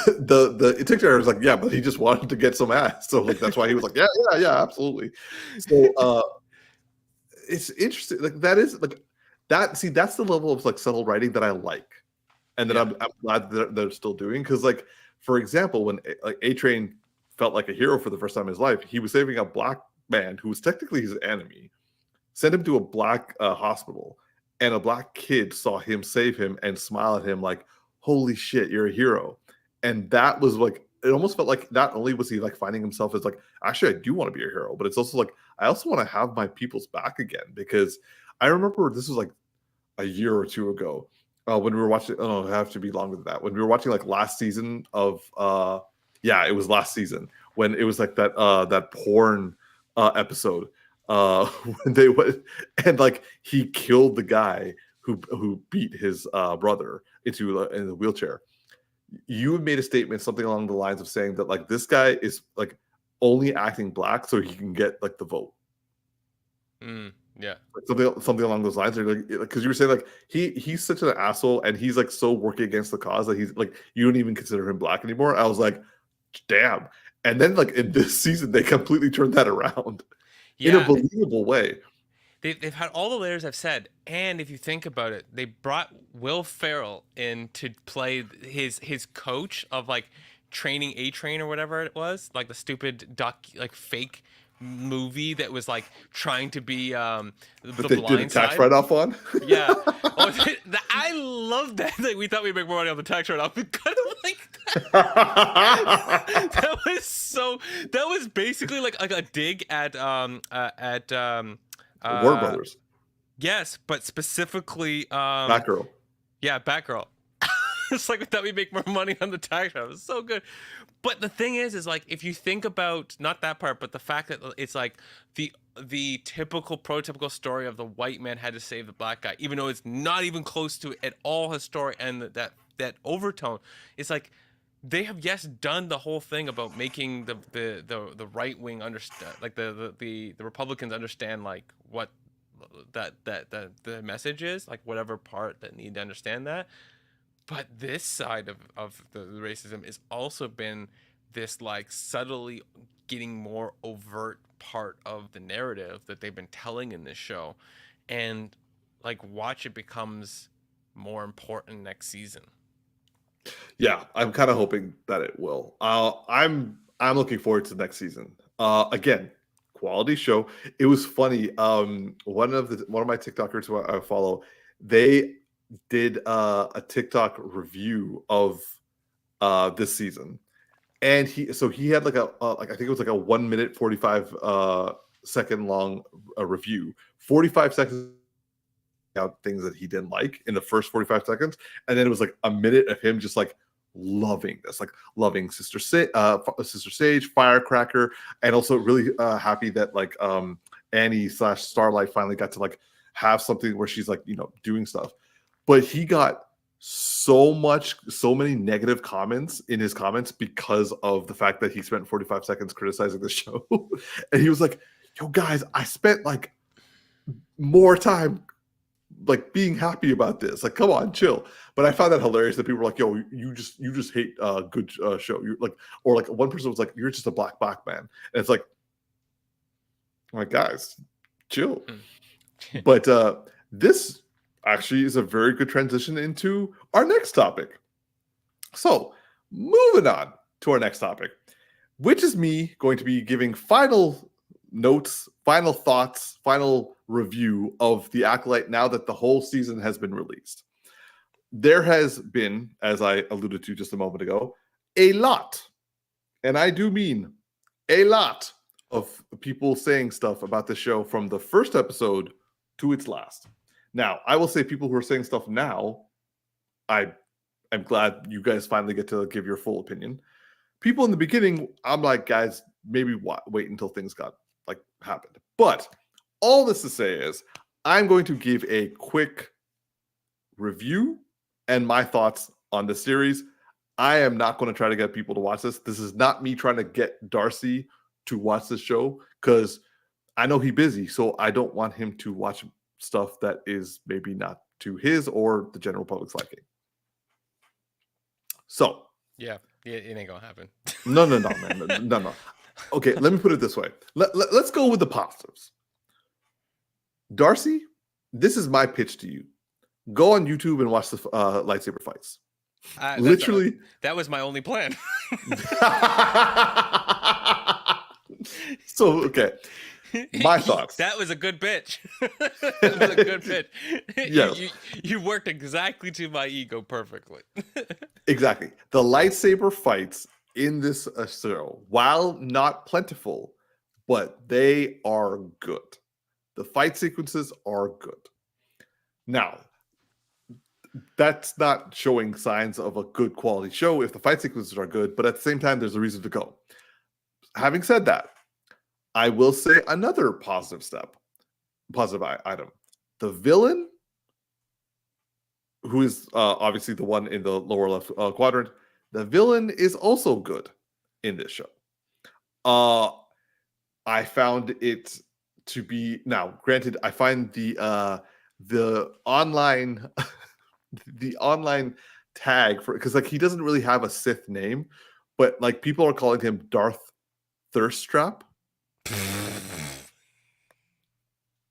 the TikToker was like, yeah, but he just wanted to get some ass, so like that's why he was like, yeah, absolutely. So it's interesting, like that is like that. See, that's the level of like subtle writing that I like, and that I'm glad that they're still doing, because like For example, when like A-Train felt like a hero for the first time in his life, he was saving a black man who was technically his enemy, sent him to a black hospital, and a black kid saw him save him and smile at him like, holy shit, you're a hero. And that was like, it almost felt like not only was he like finding himself as like, actually, I do want to be a hero, but it's also like, I also want to have my people's back again. Because I remember this was like a year or two ago when we were watching, oh, it have to be longer than that. When we were watching like last season of, it was last season when it was like that porn episode when they went and like he killed the guy who beat his brother into in the wheelchair. You made a statement, something along the lines of saying that like this guy is like only acting black so he can get like the vote. Yeah, something along those lines. Because you were saying like he's such an asshole and he's like so working against the cause that he's like you don't even consider him black anymore. I was like, damn. And then like in this season they completely turned that around in a believable way. They've had all the layers I've said, and if you think about it, they brought Will Ferrell in to play his coach of like training A-Train or whatever it was, like the stupid like fake movie that was like trying to be the they did a tax write-off on. Yeah, I love that. Like, we thought we'd make more money on the tax write-off. We kind of like that. That was basically like a dig at Warner Brothers. Yes, but specifically Batgirl. Yeah, Batgirl. It's like we thought we'd make more money on the tax write-off. It's so good. But the thing is like if you think about not that part, but the fact that it's like the typical prototypical story of the white man had to save the black guy, even though it's not even close to at all his story, and that overtone, it's like they have done the whole thing about making the right wing understand, like the Republicans understand like what the message is, like whatever part that need to understand that. But this side of the racism has also been this like subtly getting more overt part of the narrative that they've been telling in this show, and like watch it becomes more important next season. Yeah, I'm kind of hoping that it will. I'm looking forward to next season. Again, quality show. It was funny. One of my TikTokers who I follow, they did a TikTok review of this season, and he had like I think it was like a 1 minute 45 second long review, 45 seconds out things that he didn't like in the first 45 seconds, and then it was like a minute of him just like loving this, like loving Sister Sage, Firecracker, and also really happy that like Annie / Starlight finally got to like have something where she's like doing stuff. But he got so many negative comments in his comments because of the fact that he spent 45 seconds criticizing the show. And he was like, yo guys, I spent like more time like being happy about this. Like, come on, chill. But I found that hilarious that people were like, yo, you just hate a good show. You're like, or like one person was like, you're just a black man. And it's like, I'm like, guys, chill. But this actually is a very good transition into our next topic. So moving on to our next topic, which is me going to be giving final notes, final thoughts, final review of the Acolyte now that the whole season has been released. There has been, as I alluded to just a moment ago, a lot, and I do mean a lot, of people saying stuff about the show from the first episode to its last. Now, I will say people who are saying stuff now, I'm glad you guys finally get to give your full opinion. People in the beginning, I'm like, guys, maybe wait until things got like happened. But all this to say is I'm going to give a quick review and my thoughts on the series. I am not going to try to get people to watch this. This is not me trying to get Darcy to watch this show because I know he's busy, so I don't want him to watch stuff that is maybe not to his or the general public's liking. So yeah, it ain't gonna happen. No, man, no. Okay, let me put it this way. Let's go with the positives. Darcy, this is my pitch to you. Go on YouTube and watch the lightsaber fights. Literally. That was my only plan. So, okay. My thoughts. That was a good pitch. That was a good pitch. Yes. You worked exactly to my ego perfectly. Exactly. The lightsaber fights in this show, while not plentiful, but they are good. The fight sequences are good. Now, that's not showing signs of a good quality show if the fight sequences are good, but at the same time, there's a reason to go. Having said that, I will say another positive item. The villain, who is obviously the one in the lower left quadrant, the villain is also good in this show. I found it to be, now granted, I find the online the online tag for, because like he doesn't really have a Sith name, but like people are calling him Darth Thirsttrap.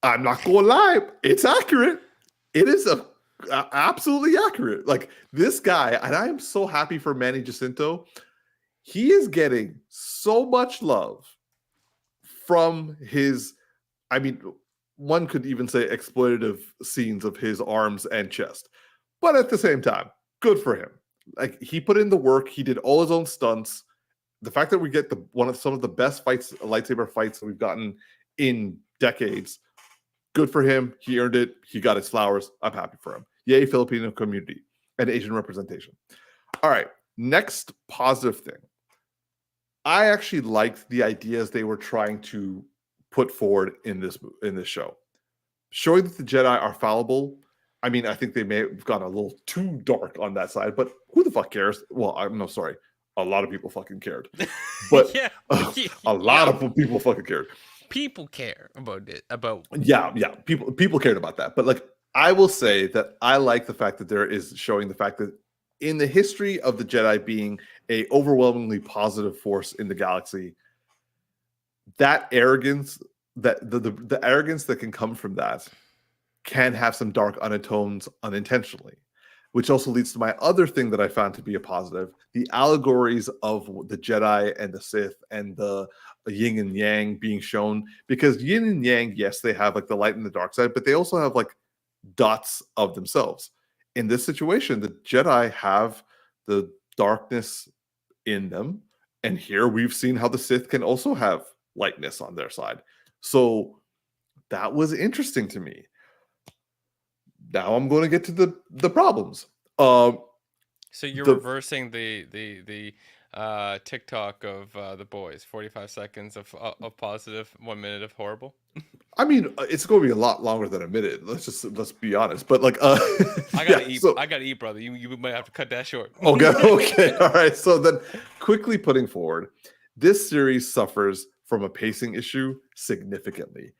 I'm not gonna lie, it's accurate. It is absolutely accurate. Like this guy, and I am so happy for Manny Jacinto. He is getting so much love from his, I mean, one could even say exploitative scenes of his arms and chest. But at the same time, good for him. Like he put in the work, he did all his own stunts. The fact that we get some of the best lightsaber fights that we've gotten in decades, good for him. He earned it. He got his flowers. I'm happy for him. Yay, Filipino community and Asian representation. All right, next positive thing. I actually liked the ideas they were trying to put forward in this show. Showing that the Jedi are fallible. I mean, I think they may have gone a little too dark on that side, but who the fuck cares? Well, I'm no sorry. A lot of people fucking cared. But yeah. A lot of people fucking cared. People care about it. Yeah. People cared about that. But like I will say that I like the fact that there is showing the fact that in the history of the Jedi being a overwhelmingly positive force in the galaxy, that arrogance, that the arrogance that can come from that can have some dark undertones unintentionally, which also leads to my other thing that I found to be a positive, the allegories of the Jedi and the Sith and the yin and yang being shown, because yin and yang, yes, they have like the light and the dark side, but they also have like dots of themselves. In this situation, the Jedi have the darkness in them, and here we've seen how the Sith can also have lightness on their side. So that was interesting to me. Now I'm going to get to the problems. So you're reversing the TikTok of the boys. 45 seconds of positive, 1 minute of horrible. I mean, it's going to be a lot longer than a minute. Let's be honest. But like, I gotta eat. I gotta eat, brother. You might have to cut that short. Okay. All right. So then, quickly putting forward, this series suffers from a pacing issue significantly.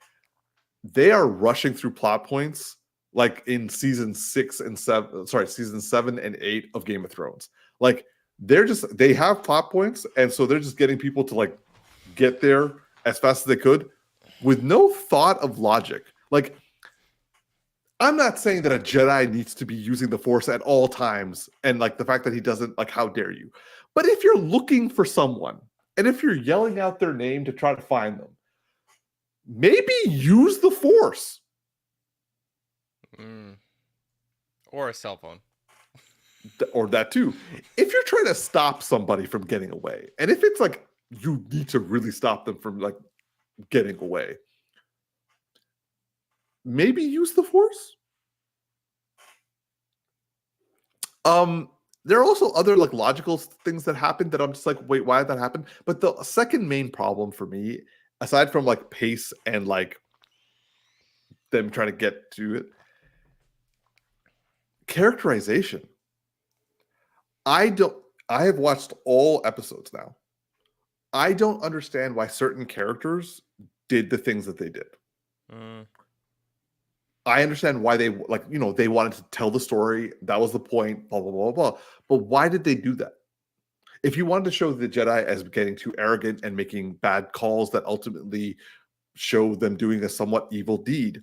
They are rushing through plot points like in season 7 and 8 of Game of Thrones. Like they have plot points, and so they're just getting people to like get there as fast as they could with no thought of logic. Like, I'm not saying that a Jedi needs to be using the Force at all times, and like the fact that he doesn't, like, how dare you? But if you're looking for someone, and if you're yelling out their name to try to find them, maybe use the Force. Or a cell phone. Or that too. If you're trying to stop somebody from getting away, and if it's like you need to really stop them from like getting away, maybe use the Force. There are also other like logical things that happen that I'm just like, wait, why did that happen? But the second main problem for me, aside from like pace and like them trying to get to it, characterization. I have watched all episodes now. I don't understand why certain characters did the things that they did. I understand why they they wanted to tell the story. That was the point, blah, blah, blah, blah. But why did they do that? If you wanted to show the Jedi as getting too arrogant and making bad calls that ultimately show them doing a somewhat evil deed,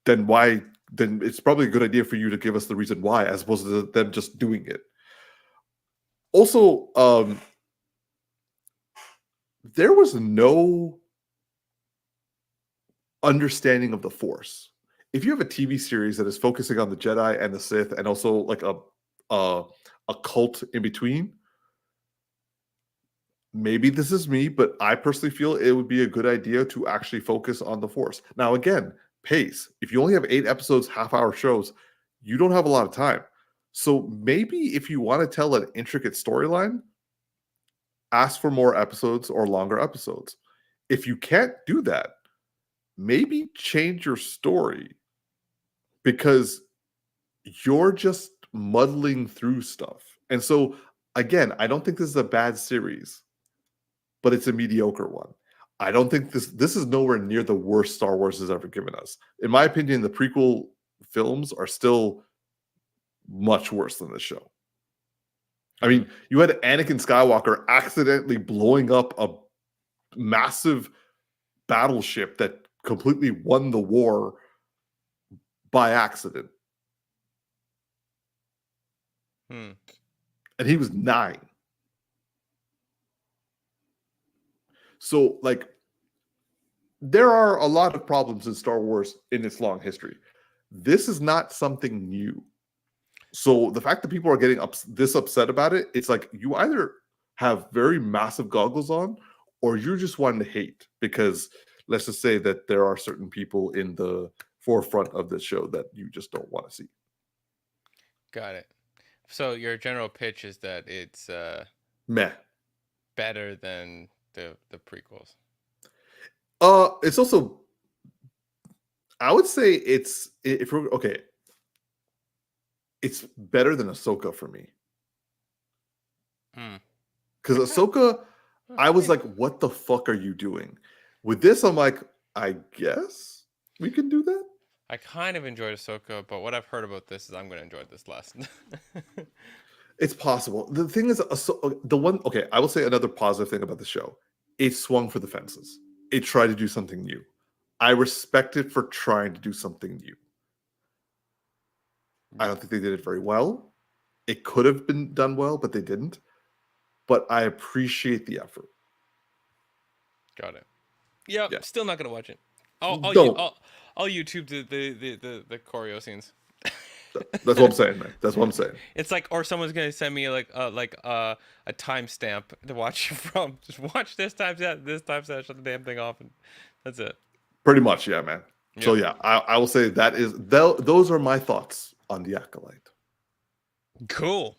then why then it's probably a good idea for you to give us the reason why, as opposed to them just doing it. Also, there was no understanding of the Force. If you have a TV series that is focusing on the Jedi and the Sith, and also like a cult in between, maybe this is me, but I personally feel it would be a good idea to actually focus on the Force. Now, again, pace. If you only have 8 episodes, half-hour shows, you don't have a lot of time. So maybe if you want to tell an intricate storyline, ask for more episodes or longer episodes. If you can't do that, maybe change your story, because you're just muddling through stuff. And so, again, I don't think this is a bad series, but it's a mediocre one. I don't think this is nowhere near the worst Star Wars has ever given us. In my opinion, the prequel films are still much worse than this show. I mean, you had Anakin Skywalker accidentally blowing up a massive battleship that completely won the war by accident. And he was 9. So, like, there are a lot of problems in Star Wars in its long history. This is not something new. So the fact that people are getting this upset about it, it's like you either have very massive goggles on, or you're just wanting to hate, because let's just say that there are certain people in the forefront of this show that you just don't want to see. Got it. So your general pitch is that it's meh, better than the prequels. It's also, I would say it's, if we're okay, it's better than Ahsoka for me. Because Ahsoka, I was like, what the fuck are you doing? With this, I'm like, I guess we can do that. I kind of enjoyed Ahsoka, but what I've heard about this is I'm going to enjoy this less. It's possible. The thing is, I will say another positive thing about the show. It swung for the fences. It tried to do something new. I respect it for trying to do something new. I don't think they did it very well. It could have been done well, but they didn't. But I appreciate the effort. Got it. Yeah. Still not gonna watch it. I'll YouTube the choreo scenes. That's what I'm saying, man. That's what I'm saying. It's like, or someone's gonna send me like a timestamp to watch from. Just watch this timestamp, shut the damn thing off, and that's it. Pretty much, yeah, man. Yeah. So yeah, I will say that is those are my thoughts on the Acolyte. Cool.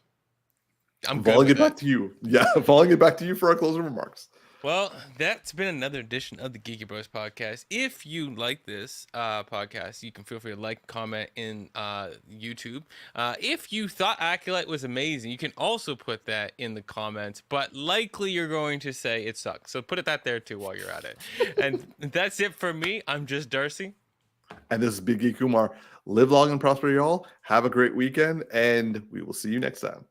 I'm falling it back to you. Yeah, falling it back to you for our closing remarks. Well, that's been another edition of the Geeky Bros Podcast. If you like this podcast, you can feel free to like, comment in YouTube. If you thought Acolyte was amazing, you can also put that in the comments, but likely you're going to say it sucks. So put that there too while you're at it. And that's it for me. I'm just Darcy. And this is Big Geek Umar. Live long and prosper, y'all. Have a great weekend, and we will see you next time.